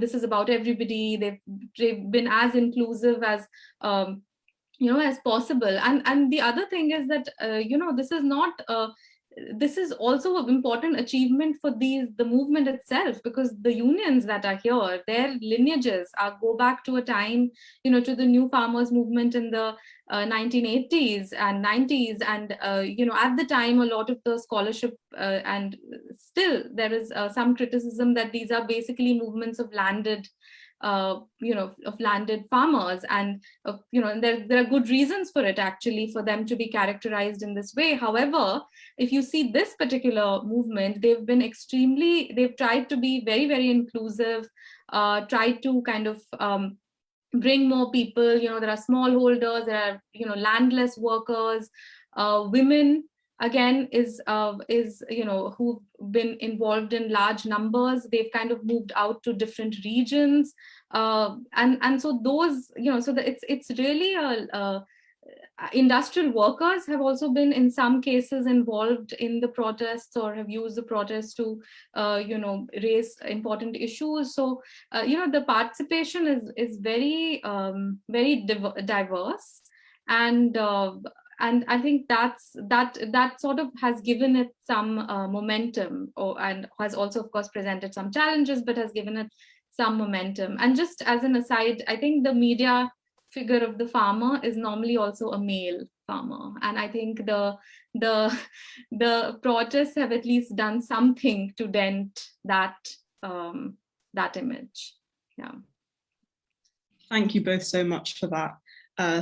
this is about everybody. They've been as inclusive as as possible. And the other thing is that this is not this is also an important achievement for the movement itself, because the unions that are here, their lineages go back to a time, to the New Farmers movement in the 1980s and 90s. And, at the time, a lot of the scholarship and still there is some criticism that these are basically movements of landed of landed farmers, and there are good reasons for it, actually, for them to be characterized in this way. However, if you see this particular movement, they've tried to be very, very inclusive, tried to kind of bring more people. There are smallholders, there are landless workers, women again is who've been involved in large numbers. They've kind of moved out to different regions, and so those so that it's really industrial workers have also been in some cases involved in the protests, or have used the protests to raise important issues. So the participation is very very diverse. And and I think that sort of has given it some momentum, and has also, of course, presented some challenges, but has given it some momentum. And just as an aside, I think the media figure of the farmer is normally also a male farmer, and I think the protests have at least done something to dent that that image. Yeah. Thank you both so much for that.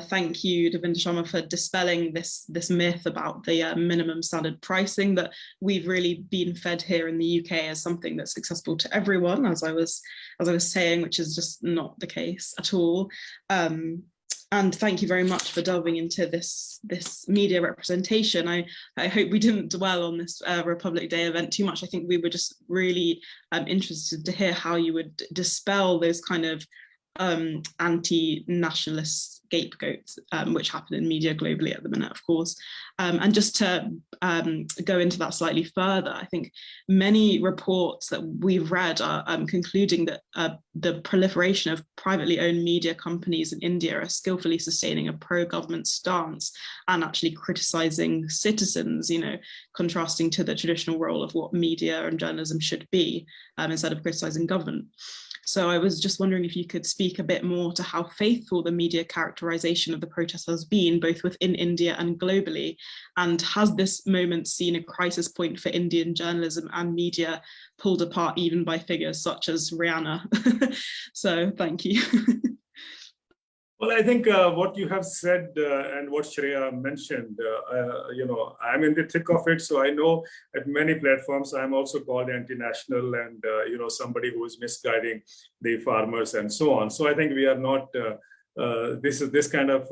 Thank you, Devinder Sharma, for dispelling this myth about the minimum standard pricing that we've really been fed here in the UK as something that's accessible to everyone, as I was saying, which is just not the case at all. And thank you very much for delving into this media representation. I hope we didn't dwell on this Republic Day event too much. I think we were just really interested to hear how you would dispel those kind of anti-nationalist scapegoats, which happen in media globally at the minute, of course. And just to go into that slightly further, I think many reports that we've read are concluding that the proliferation of privately owned media companies in India are skillfully sustaining a pro-government stance and actually criticizing citizens, contrasting to the traditional role of what media and journalism should be, instead of criticizing government. So I was just wondering if you could speak a bit more to how faithful the media characterization of the protest has been, both within India and globally, and has this moment seen a crisis point for Indian journalism and media pulled apart even by figures such as Rihanna? So thank you. Well, I think what you have said and what Sheya mentioned, I'm in the thick of it, so I know at many platforms I'm also called anti-national and somebody who is misguiding the farmers and so on. So I think we are not. This kind of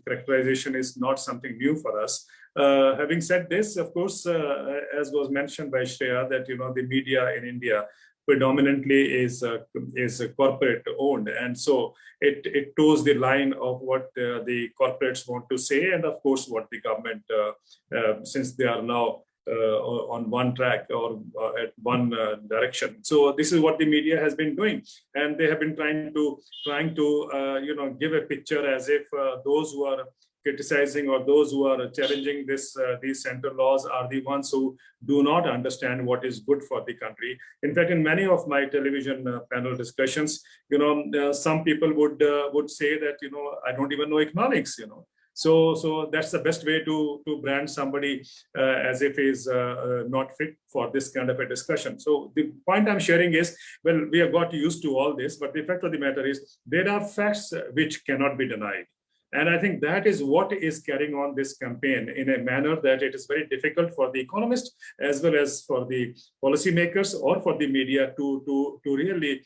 characterization is not something new for us. Having said this, of course, as was mentioned by Sheya, that the media in India predominantly is corporate owned, and so it toes the line of what the corporates want to say, and of course what the government, since they are now on one track or at one direction. So this is what the media has been doing, and they have been trying to give a picture as if those who are criticizing or those who are challenging these center laws are the ones who do not understand what is good for the country. In fact, in many of my television panel discussions, some people would say that I don't even know economics. So that's the best way to brand somebody as if he's not fit for this kind of a discussion. So the point I'm sharing is, well, we have got used to all this, but the fact of the matter is there are facts which cannot be denied. And I think that is what is carrying on this campaign in a manner that it is very difficult for the economists as well as for the policymakers or for the media to really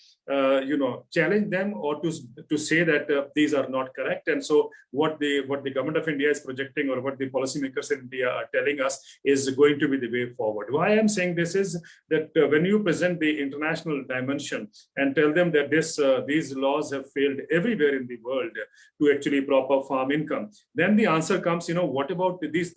challenge them or to say that these are not correct. And so what the government of India is projecting or what the policymakers in India are telling us is going to be the way forward. Why I'm saying this is that when you present the international dimension and tell them that these laws have failed everywhere in the world to actually prop up farm income, then the answer comes, what about these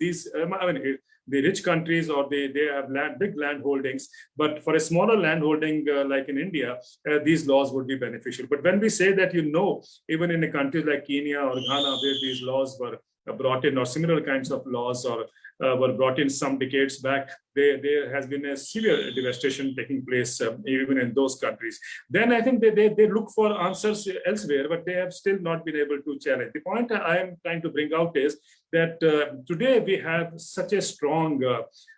the rich countries, or they have big land holdings, but for a smaller land holding like in India, these laws would be beneficial. But when we say that, even in a country like Kenya or Ghana, where these laws were brought in, or similar kinds of laws or were brought in some decades back, there has been a severe devastation taking place even in those countries. Then I think they look for answers elsewhere, but they have still not been able to challenge. The point I am trying to bring out is that today we have such a strong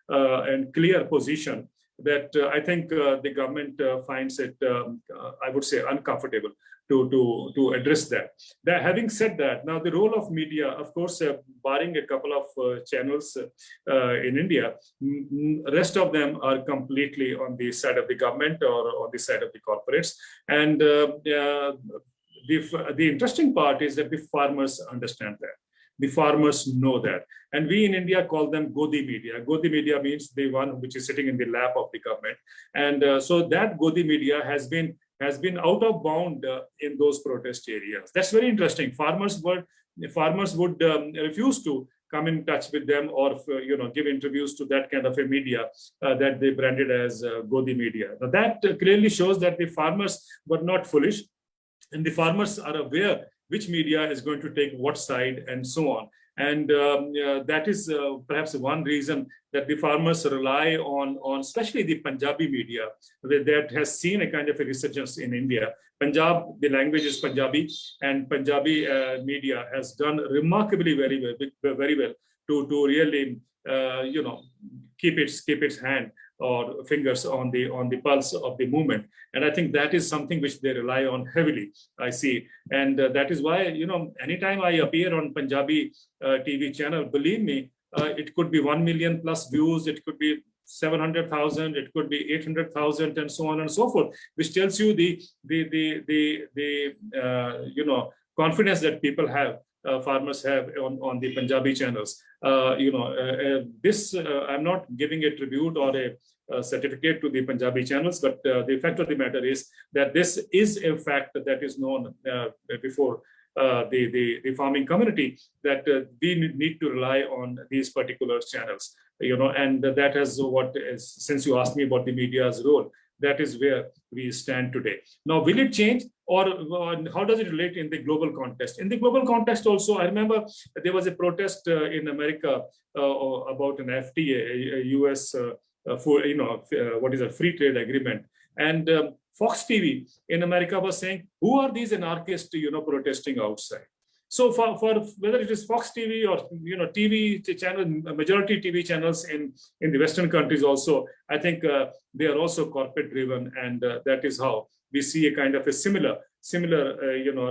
and clear position that I think the government finds it, I would say, uncomfortable to address that. Having said that, now the role of media, of course, barring a couple of channels in India, rest of them are completely on the side of the government or on the side of the corporates. And the interesting part is that the farmers understand that. The farmers know that. And we in India call them Godi media. Godi media means the one which is sitting in the lap of the government. And so that Godi media has been out of bound in those protest areas. That's very interesting. Farmers would refuse to come in touch with them or give interviews to that kind of a media that they branded as Godi media. Now that clearly shows that the farmers were not foolish, and the farmers are aware which media is going to take what side and so on. And that is perhaps one reason that the farmers rely on especially the Punjabi media that has seen a kind of a resurgence in India. Punjab, the language is Punjabi, and Punjabi media has done remarkably very well to really keep its hand or fingers on the pulse of the movement. And I think that is something which they rely on heavily, I see. And that is why, anytime I appear on Punjabi TV channel, believe me, it could be 1 million plus views, it could be 700,000, it could be 800,000, and so on and so forth, which tells you the confidence that people have, farmers have on the Punjabi channels. This I'm not giving a tribute or a certificate to the Punjabi channels, but the fact of the matter is that this is a fact that is known before the farming community, that we need to rely on these particular channels, and that is what is, since you asked me about the media's role, that is where we stand today. Now, will it change, or how does it relate in the global context? In the global context also, I remember there was a protest in America about an FTA, a US what is a free trade agreement, and Fox TV in America was saying, who are these anarchists, protesting outside? So for whether it is Fox TV or TV channel, majority TV channels in the Western countries also, I think they are also corporate driven, and that is how we see a kind of a similar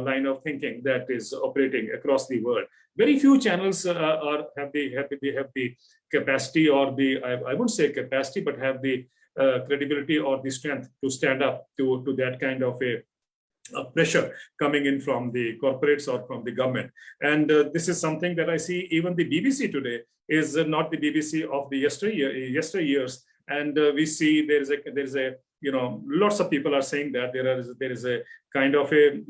line of thinking that is operating across the world. Very few channels have the capacity, or I wouldn't say capacity, but have the credibility or the strength to stand up to that kind of a pressure coming in from the corporates or from the government. And this is something that I see even the BBC today is not the BBC of the yesteryears. And we see there is a lots of people are saying that there is a kind of a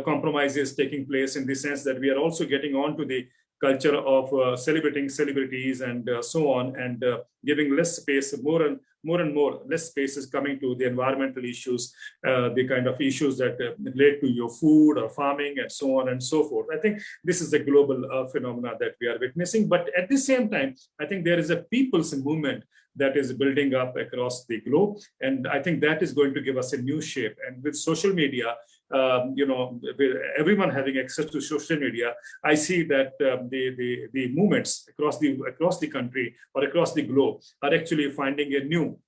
compromises taking place, in the sense that we are also getting on to the culture of celebrating celebrities and so on, and giving less space, more and more less space is coming to the environmental issues, the kind of issues that relate to your food or farming and so on and so forth. I think this is a global phenomena that we are witnessing. But at the same time, I think there is a people's movement that is building up across the globe. And I think that is going to give us a new shape. And with social media, with everyone having access to social media, I see that the movements across the country or across the globe are actually finding a new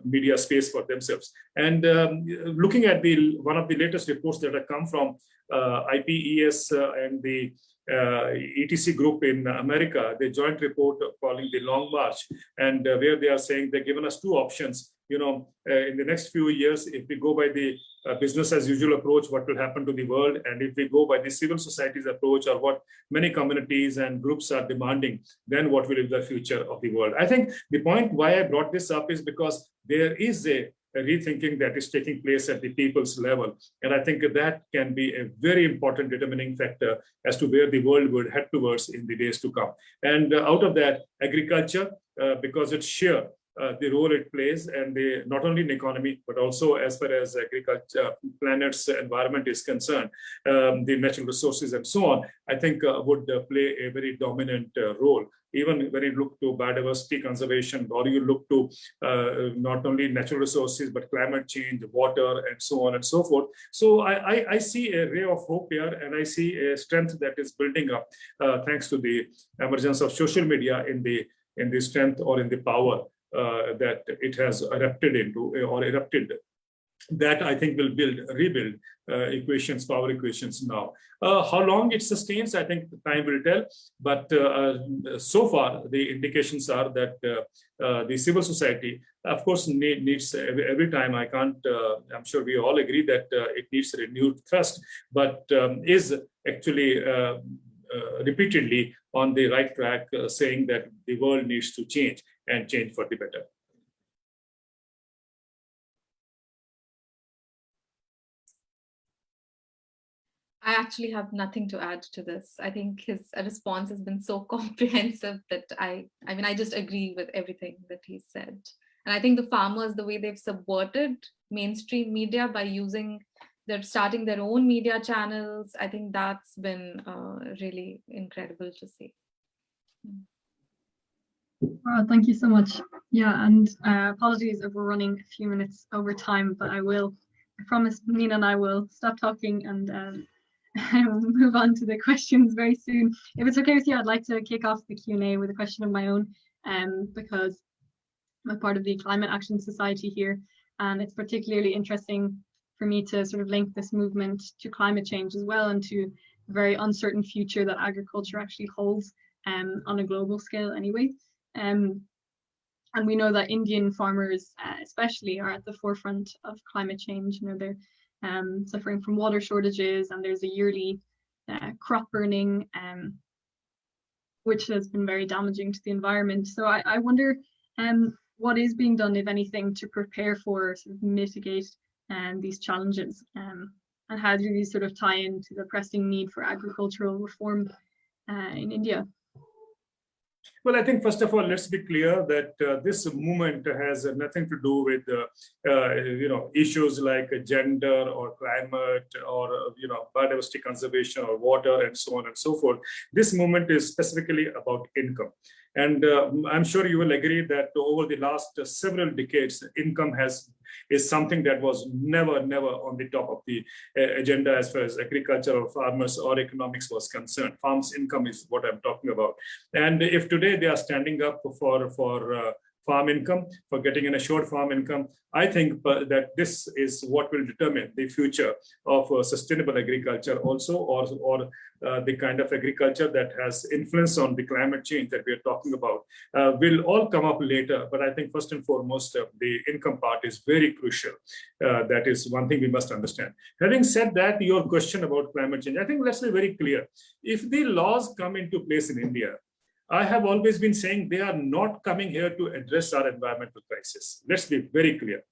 media space for themselves. And looking at one of the latest reports that have come from IPES and the ETC group in America, the joint report calling the Long March, and where they are saying they've given us two options. In the next few years, if we go by the business as usual approach, what will happen to the world? And if we go by the civil society's approach, or what many communities and groups are demanding, then what will be the future of the world? I think the point why I brought this up is because there is a rethinking that is taking place at the people's level. And I think that can be a very important determining factor as to where the world would head towards in the days to come. And out of that, agriculture, because it's sheer, the role it plays, and not only in economy, but also as far as agriculture, planet's environment is concerned, the natural resources and so on, I think would play a very dominant role. Even when you look to biodiversity conservation, or you look to not only natural resources, but climate change, water, and so on and so forth. So I see a ray of hope here, and I see a strength that is building up thanks to the emergence of social media in the strength or in the power that it has erupted into, or erupted, that I think will rebuild power equations now. How long it sustains, I think time will tell. But so far, the indications are that the civil society, of course, needs every time. I can't. I'm sure we all agree that it needs renewed thrust, but is actually repeatedly on the right track, saying that the world needs to change, and change for the better. I actually have nothing to add to this. I think his response has been so comprehensive that I just agree with everything that he said. And I think the farmers, the way they've subverted mainstream media by using they're starting their own media channels. I think that's been really incredible to see. Wow, thank you so much. Yeah, and apologies if we're running a few minutes over time, but I promise Nina and I will stop talking and move on to the questions very soon. If it's okay with you, I'd like to kick off the Q&A with a question of my own, because I'm a part of the Climate Action Society here, and it's particularly interesting for me to sort of link this movement to climate change as well, and to the very uncertain future that agriculture actually holds on a global scale anyway. And we know that Indian farmers especially are at the forefront of climate change. You know, they're suffering from water shortages, and there's a yearly crop burning, which has been very damaging to the environment. So I wonder what is being done, if anything, to prepare for, sort of mitigate these challenges, and how do these sort of tie into the pressing need for agricultural reform in India? Well, I think first of all, let's be clear that this movement has nothing to do with issues like gender or climate or biodiversity conservation or water and so on and so forth. This movement is specifically about income. And I'm sure you will agree that over the last several decades, income is something that was never on the top of the agenda as far as agriculture or farmers or economics was concerned. Farms' income is what I'm talking about. And if today they are standing up for farm income, for getting an assured farm income, I think that this is what will determine the future of sustainable agriculture also, or the kind of agriculture that has influence on the climate change that we are talking about will all come up later. But I think first and foremost, the income part is very crucial. That is one thing we must understand. Having said that, your question about climate change, I think let's be very clear. If the laws come into place in India, I have always been saying they are not coming here to address our environmental crisis. Let's be very clear.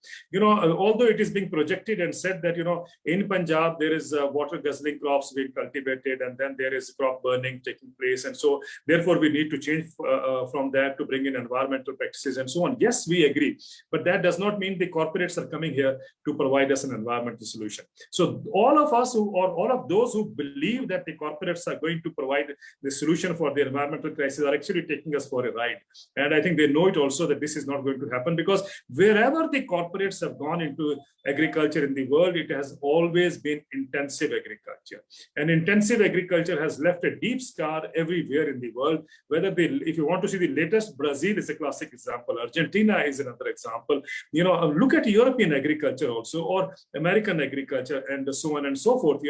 Although it is being projected and said that, in Punjab, there is water guzzling crops being cultivated, and then there is crop burning taking place. And so therefore we need to change from that to bring in environmental practices and so on. Yes, we agree. But that does not mean the corporates are coming here to provide us an environmental solution. So all of us all of those who believe that the corporates are going to provide the solution for the environmental crisis are actually taking us for a ride. And I think they know it also that this is not going to happen, because wherever the corporates have gone into agriculture in the world, it has always been intensive agriculture. And intensive agriculture has left a deep scar everywhere in the world. If you want to see the latest, Brazil is a classic example. Argentina is another example. Look at European agriculture also, or American agriculture, and so on and so forth.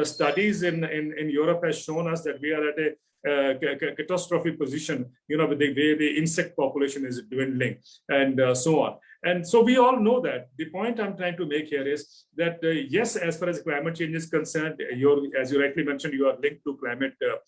Studies in Europe has shown us that we are at a catastrophic position, with the way the insect population is dwindling and so on. And so we all know that. The point I'm trying to make here is that, yes, as far as climate change is concerned, as you rightly mentioned, you are linked to climate, the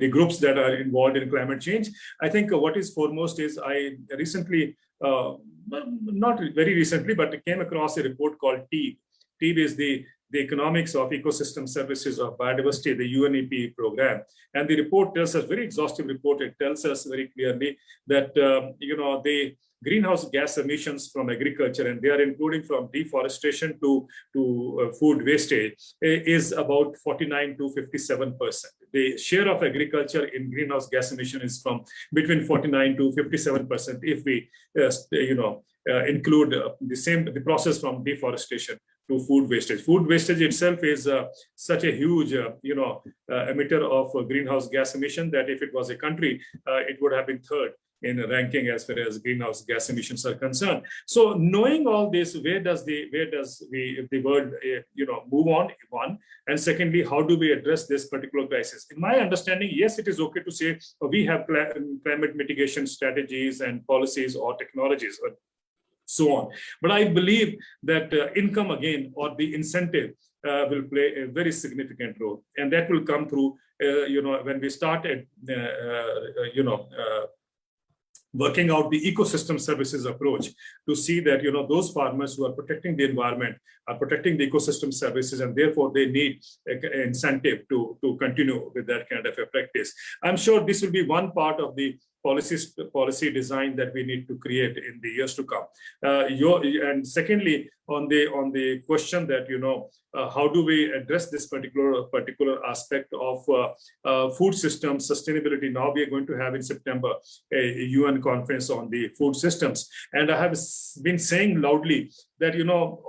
groups that are involved in climate change. I think what is foremost is I recently, not very recently, but came across a report called TEEB. TEEB is the Economics of Ecosystem Services of Biodiversity, the UNEP program. And the report tells us, very exhaustive report, it tells us very clearly that, the greenhouse gas emissions from agriculture, and they are including from deforestation to food wastage, is about 49 to 57%. The share of agriculture in greenhouse gas emission is from between 49 to 57% if we, include the process from deforestation to food wastage. Food wastage itself is such a huge, emitter of greenhouse gas emission that if it was a country, it would have been third in ranking as far as greenhouse gas emissions are concerned. So knowing all this, where does the world, move on? One, and secondly, how do we address this particular crisis? In my understanding, yes, it is okay to say we have climate mitigation strategies and policies or technologies, so on. But I believe that income again, or the incentive, will play a very significant role, and that will come through, when we started, working out the ecosystem services approach to see that, those farmers who are protecting the environment are protecting the ecosystem services, and therefore they need an incentive to continue with that kind of a practice. I'm sure this will be one part of the policy design that we need to create in the years to come. And secondly, on the question that how do we address this particular aspect of food system sustainability? Now we are going to have in September a UN conference on the food systems, and I have been saying loudly that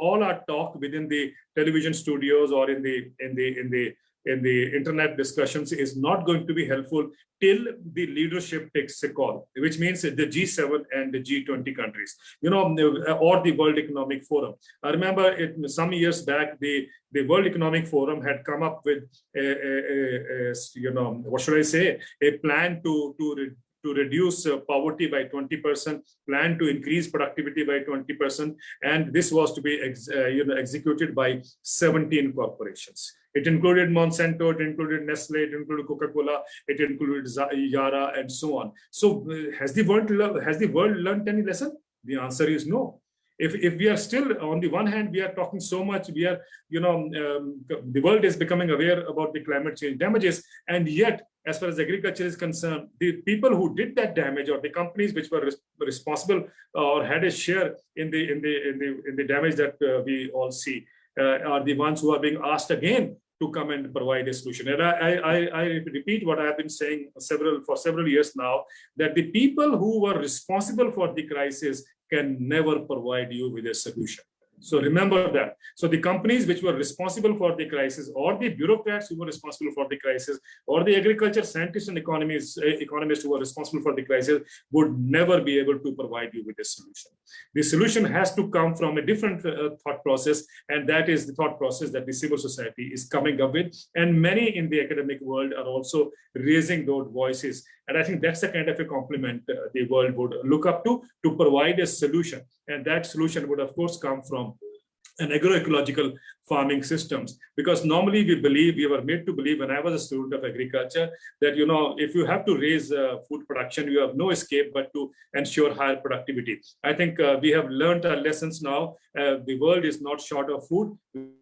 all our talk within the television studios or in the internet discussions is not going to be helpful till the leadership takes a call, which means the G7 and the G20 countries, or the World Economic Forum. I remember some years back, the World Economic Forum had come up with what should I say, a plan to reduce poverty by 20%, plan to increase productivity by 20%, and this was to be executed by 17 corporations. It included Monsanto, it included Nestle, it included Coca-Cola, it included Yara, and so on. So, has the world learned any lesson? The answer is no. If we are still, on the one hand, we are talking so much, we are, the world is becoming aware about the climate change damages, and yet, as far as agriculture is concerned, the people who did that damage, or the companies which were responsible or had a share in the damage that we all see, are the ones who are being asked again to come and provide a solution. And I repeat what I have been saying for several years now, that the people who were responsible for the crisis can never provide you with a solution. So remember that. So the companies which were responsible for the crisis, or the bureaucrats who were responsible for the crisis, or the agriculture scientists and economists who were responsible for the crisis, would never be able to provide you with a solution. The solution has to come from a different thought process, and that is the thought process that the civil society is coming up with. And many in the academic world are also raising those voices. And I think that's the kind of a compliment the world would look up to provide a solution. And that solution would, of course, come from an agroecological farming systems, because normally we were made to believe, when I was a student of agriculture, that if you have to raise food production, you have no escape but to ensure higher productivity. I think we have learned our lessons now. The world is not short of food.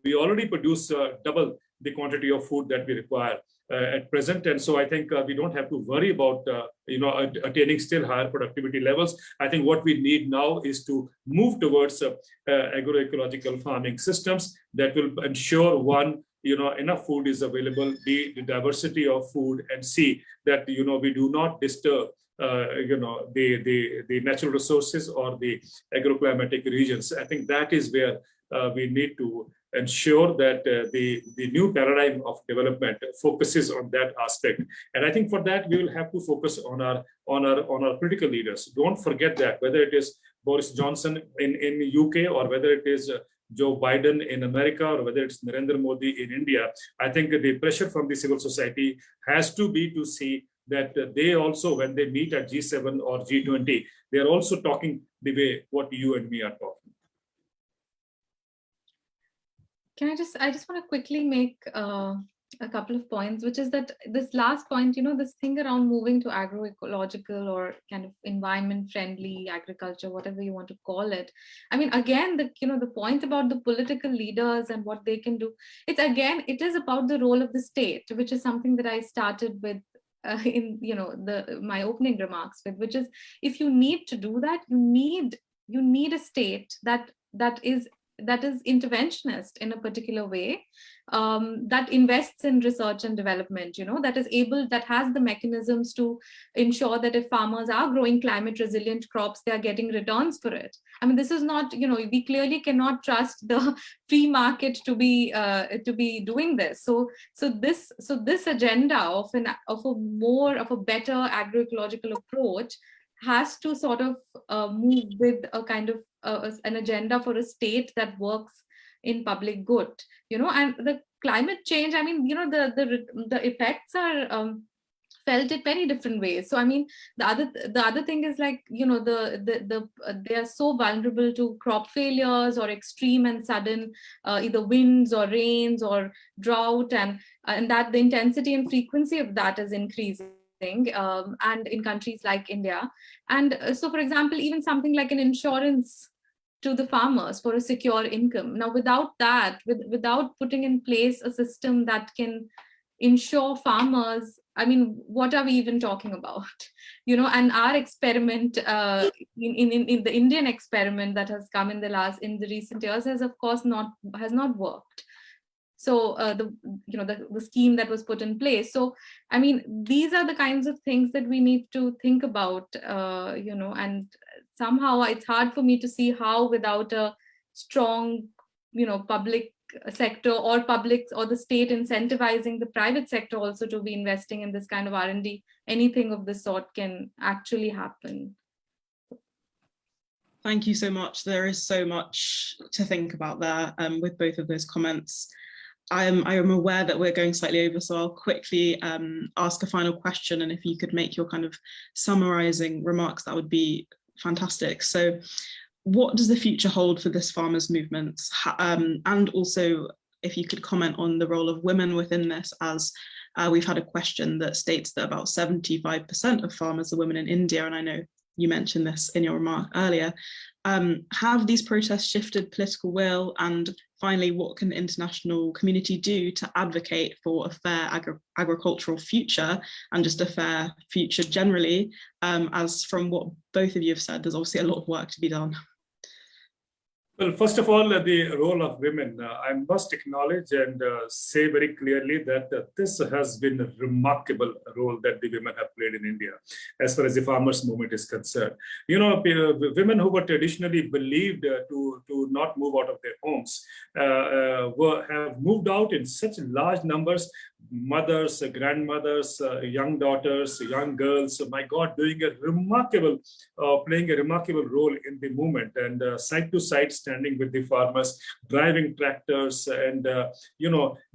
We already produce double the quantity of food that we require at present, and so I think we don't have to worry about attaining still higher productivity levels. I think what we need now is to move towards agroecological farming systems that will ensure, one, enough food is available, the diversity of food, and see that we do not disturb the natural resources or the agroclimatic regions. I think that is where we need to ensure that the new paradigm of development focuses on that aspect. And I think for that, we will have to focus on our political leaders. Don't forget that, whether it is Boris Johnson in UK, or whether it is Joe Biden in America, or whether it's Narendra Modi in India, I think the pressure from the civil society has to be to see that they also, when they meet at G7 or G20, they are also talking the way what you and me are talking. I just want to quickly make a couple of points, which is that this last point, this thing around moving to agroecological or kind of environment friendly agriculture, whatever you want to call it. I mean, again, the point about the political leaders and what they can do, it is about the role of the state, which is something that I started with in my opening remarks with, which is, if you need to do that, you need a state that is interventionist in a particular way, that invests in research and development, that has the mechanisms to ensure that if farmers are growing climate resilient crops, they are getting returns for it. I mean, this is not, we clearly cannot trust the free market to be doing this. So this agenda of a better agroecological approach has to sort of move with a kind of an agenda for a state that works in public good, and the climate change, I mean, the effects are felt in very different ways. So I mean, the other thing is, like, they are so vulnerable to crop failures or extreme and sudden either winds or rains or drought, and that the intensity and frequency of that is increasing. And in countries like India, and so, for example, even something like an insurance to the farmers for a secure income. Now, without that, without putting in place a system that can ensure farmers I mean, what are we even talking about? And our experiment, in the Indian experiment that has come in the recent years has of course not worked. So the scheme that was put in place. So I mean, these are the kinds of things that we need to think about, and somehow it's hard for me to see how without a strong, public sector or the state incentivizing the private sector also to be investing in this kind of R&D, anything of this sort can actually happen. Thank you so much. There is so much to think about there with both of those comments. I am aware that we're going slightly over, so I'll quickly ask a final question, and if you could make your kind of summarizing remarks, that would be fantastic. So what does the future hold for this farmers' movement? And also, if you could comment on the role of women within this, as we've had a question that states that about 75% of farmers are women in India, and I know you mentioned this in your remark earlier. Have these protests shifted political will? And finally, what can the international community do to advocate for a fair agricultural future and just a fair future generally? As from what both of you have said, there's obviously a lot of work to be done. Well, first of all, the role of women, I must acknowledge and say very clearly that this has been a remarkable role that the women have played in India, as far as the farmers' movement is concerned. Women who were traditionally believed to not move out of their homes have moved out in such large numbers. Mothers, grandmothers, young daughters, young girls, my God, playing a remarkable role in the movement, and side to side standing with the farmers, driving tractors, and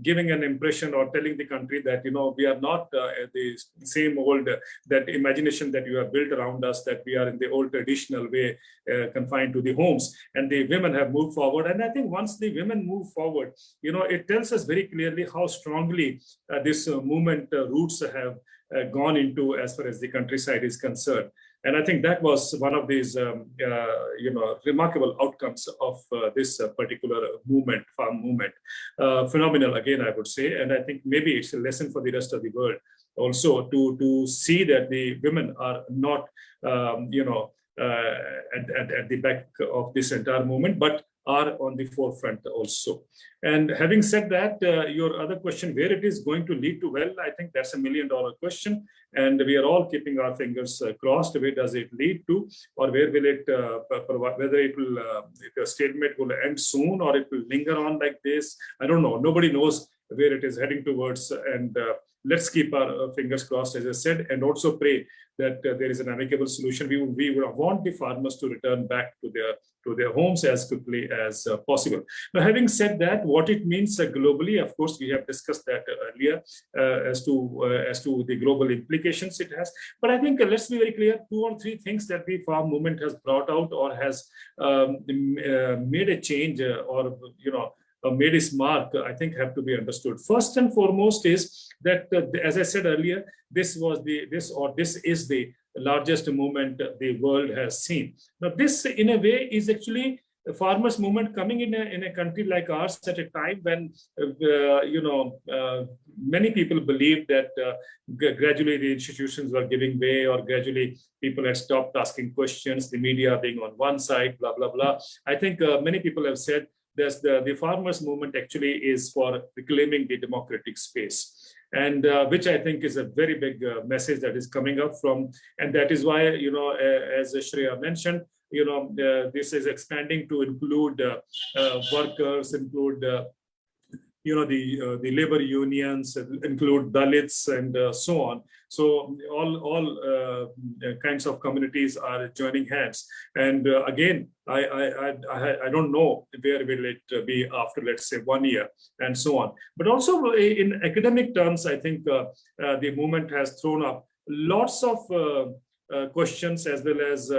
giving an impression or telling the country that we are not the same old that imagination that you have built around us, that we are in the old traditional way confined to the homes. And the women have moved forward, and I think once the women move forward, it tells us very clearly how strongly this movement roots have gone into as far as the countryside is concerned. And I think that was one of these, remarkable outcomes of this particular movement, farm movement. Phenomenal, again, I would say. And I think maybe it's a lesson for the rest of the world also to see that the women are not, at the back of this entire movement, but are on the forefront also. And having said that, your other question, where it is going to lead to, well, I think that's $1 million question. And we are all keeping our fingers crossed. Where does it lead to, or where will it, whether it will, the stalemate will end soon, or it will linger on like this? I don't know. Nobody knows where it is heading towards. And let's keep our fingers crossed, as I said, and also pray that there is an amicable solution. We want the farmers to return back to their homes as quickly as possible. Now, having said that, what it means globally, of course, we have discussed that earlier as to the global implications it has. But I think let's be very clear, 2 or 3 things that the farm movement has brought out or has made a change or made its mark, I think, have to be understood. First and foremost is that, as I said earlier, this is the largest movement the world has seen. Now, this, in a way, is actually a farmers' movement coming in a country like ours at a time when, many people believe that gradually the institutions were giving way, or gradually people had stopped asking questions, the media being on one side, blah, blah, blah. I think many people have said that the farmers' movement actually is for reclaiming the democratic space. And which I think is a very big message that is coming up from, and that is why, as Shreya mentioned, this is expanding to include workers, include the labor unions, include Dalits, and so on. So all kinds of communities are joining hands. And again, I don't know where will it be after, let's say, 1 year, and so on. But also in academic terms, I think the movement has thrown up lots of questions, as well as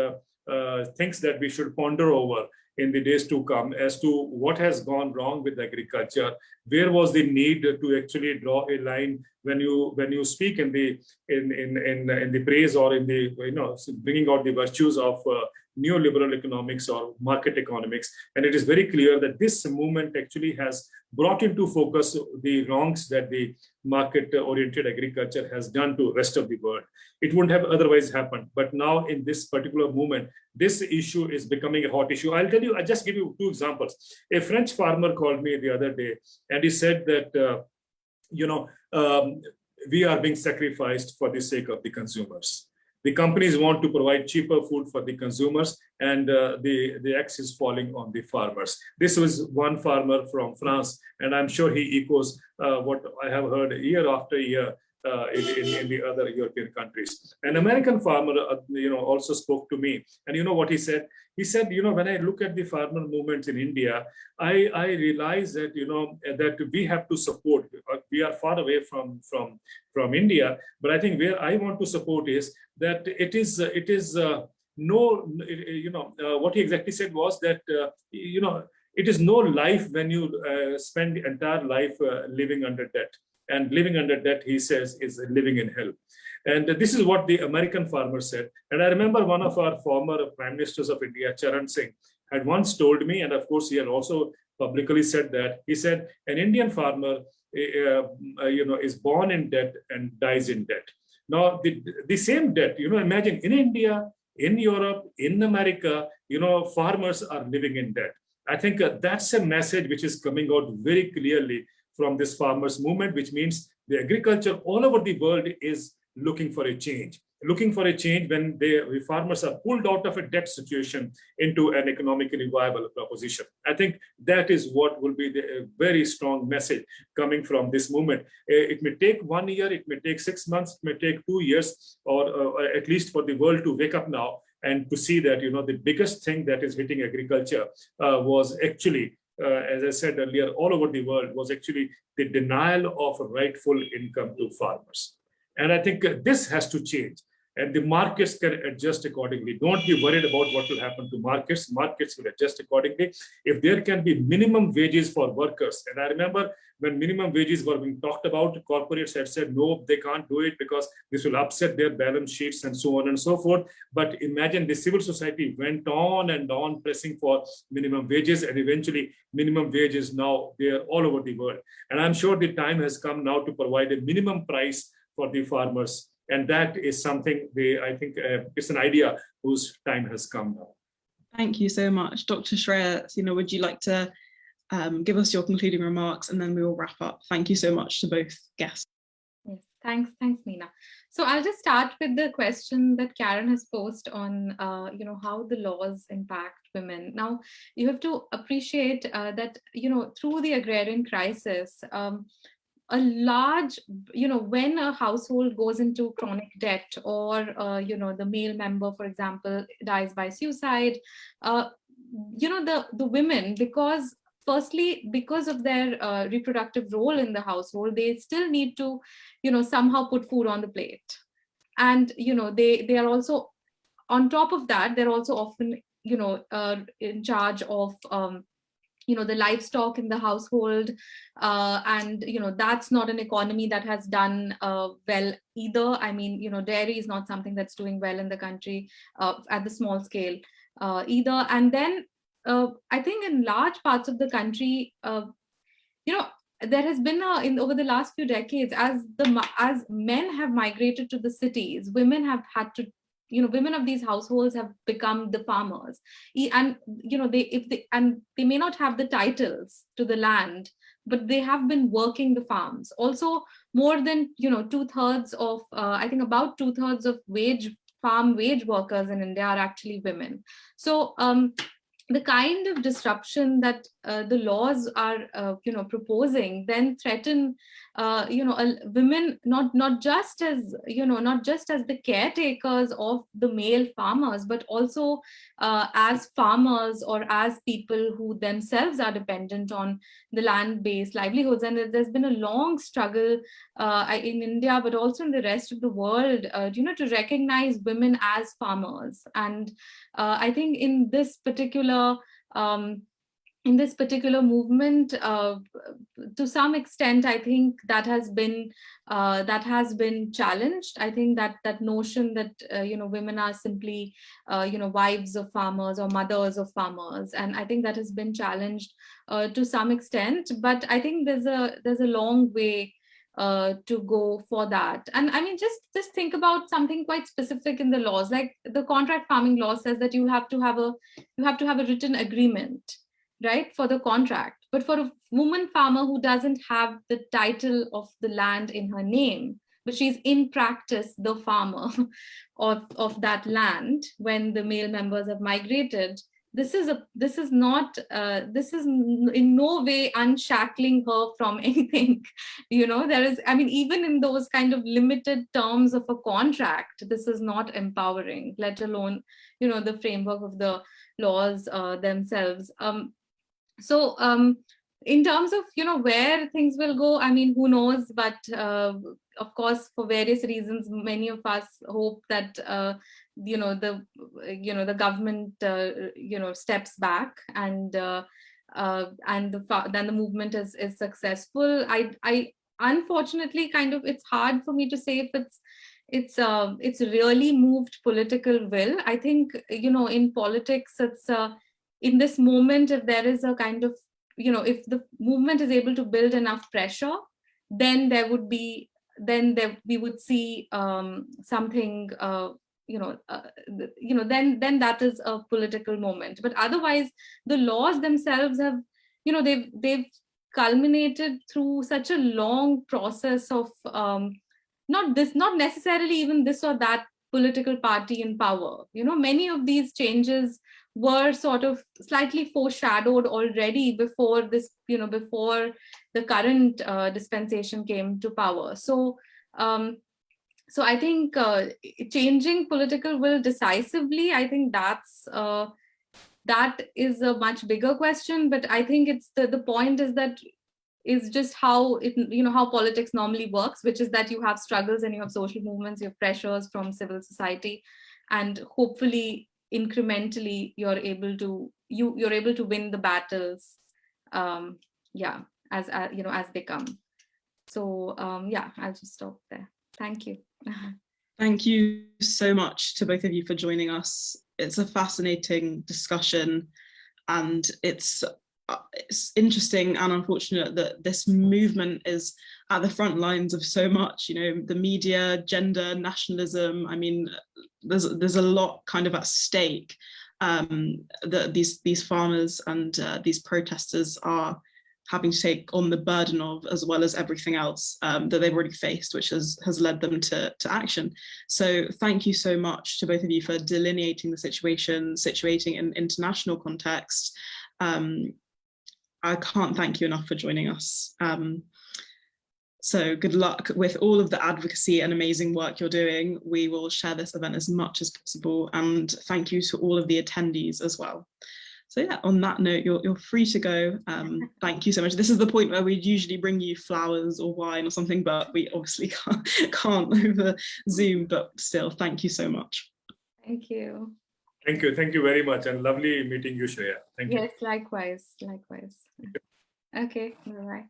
things that we should ponder over in the days to come, as to what has gone wrong with agriculture. Where was the need to actually draw a line when you speak in the praise, or in the bringing out the virtues of neoliberal economics or market economics. And it is very clear that this movement actually has brought into focus the wrongs that the market-oriented agriculture has done to the rest of the world. It wouldn't have otherwise happened. But now in this particular movement, this issue is becoming a hot issue. I'll tell you, I'll just give you two examples. A French farmer called me the other day, and he said that, we are being sacrificed for the sake of the consumers. The companies want to provide cheaper food for the consumers, and the axe is falling on the farmers. This was one farmer from France, and I'm sure he echoes what I have heard year after year in the other European countries. An American farmer, also spoke to me, and you know what he said? He said, when I look at the farmer movements in India, I realize that that we have to support. We are far away from India, but I think where I want to support is that it is what he exactly said was that it is no life when you spend the entire life living under debt. And living under debt, he says, is living in hell. And this is what the American farmer said. And I remember one of our former prime ministers of India, Charan Singh, had once told me, and of course he had also publicly said that, he said, an Indian farmer is born in debt and dies in debt. Now, the same debt, imagine in India, in Europe, in America, farmers are living in debt. I think that's a message which is coming out very clearly from this farmers movement, which means the agriculture all over the world is looking for a change when the farmers are pulled out of a debt situation into an economically viable proposition. I think that is what will be the very strong message coming from this movement. It may take 1 year, it may take 6 months, it may take 2 years, or at least for the world to wake up now and to see that, the biggest thing that is hitting agriculture was actually, as I said earlier, all over the world, was actually the denial of rightful income to farmers. And I think this has to change. And the markets can adjust accordingly. Don't be worried about what will happen to markets. Markets will adjust accordingly. If there can be minimum wages for workers, and I remember when minimum wages were being talked about, corporates had said, no, they can't do it because this will upset their balance sheets and so on and so forth. But imagine the civil society went on and on pressing for minimum wages, and eventually minimum wages now they are all over the world. And I'm sure the time has come now to provide a minimum price for the farmers. And that is something I think it's an idea whose time has come now. Thank you so much. Dr. Sheya Sinha, would you like to give us your concluding remarks, and then we will wrap up? Thank you so much to both guests. Yes, thanks, Neena. So I'll just start with the question that Karen has posed on, how the laws impact women. Now, you have to appreciate that, through the agrarian crisis, a large, when a household goes into chronic debt, or, the male member, for example, dies by suicide, the women, firstly, because of their reproductive role in the household, they still need to, somehow put food on the plate. And, they are also, on top of that, they're also often, in charge of, the livestock in the household, and that's not an economy that has done well either. I mean, dairy is not something that's doing well in the country at the small scale either. And then I think in large parts of the country, there has been over the last few decades, as men have migrated to the cities, women have had to, women of these households have become the farmers, and they may not have the titles to the land, but they have been working the farms. Also, more than 2/3 of I think about 2/3 of farm wage workers in India are actually women. So the kind of disruption that the laws are proposing then threaten women, not just as the caretakers of the male farmers, but also as farmers, or as people who themselves are dependent on the land-based livelihoods. And there's been a long struggle in India, but also in the rest of the world, to recognize women as farmers. And I think in this particular in this particular movement, to some extent, I think that has been challenged. I think that notion that women are simply wives of farmers or mothers of farmers, and I think that has been challenged to some extent. But I think there's a long way to go for that. And I mean, just think about something quite specific in the laws, like the contract farming law says that you have to have a written agreement, right, for the contract. But for a woman farmer who doesn't have the title of the land in her name, but she's in practice the farmer of that land when the male members have migrated, this is in no way unshackling her from anything. There is, I mean, even in those kind of limited terms of a contract, this is not empowering, let alone the framework of the laws themselves. So in terms of where things will go, I mean, who knows? But of course, for various reasons, many of us hope that the government steps back, and then the movement is successful. I unfortunately, kind of, it's hard for me to say if it's really moved political will. I think in politics, it's in this moment, if there is a kind of if the movement is able to build enough pressure, then we would see something then that is a political moment. But otherwise, the laws themselves have they've culminated through such a long process of not necessarily even this or that political party in power. Many of these changes were sort of slightly foreshadowed already before this, before the current dispensation came to power. So I think changing political will decisively, I think that is a much bigger question. But I think it's the point is just how how politics normally works, which is that you have struggles and you have social movements, you have pressures from civil society, and hopefully incrementally you're able to win the battles as they come. So I'll just stop there. Thank you. Thank you so much to both of you for joining us. It's a fascinating discussion, and it's interesting and unfortunate that this movement is at the front lines of so much, the media, gender, nationalism. I mean, there's a lot kind of at stake that these farmers and these protesters are having to take on the burden of, as well as everything else that they've already faced, which has led them to action. So thank you so much to both of you for delineating the situation, situating in international context. I can't thank you enough for joining us. So good luck with all of the advocacy and amazing work you're doing. We will share this event as much as possible, and thank you to all of the attendees as well. So yeah, on that note, you're free to go. Thank you so much. This is the point where we usually bring you flowers or wine or something, but we obviously can't over Zoom, but still, thank you so much. Thank you. Thank you very much, and lovely meeting you, Sheya. Thank you. Yes, likewise. Okay, bye-bye.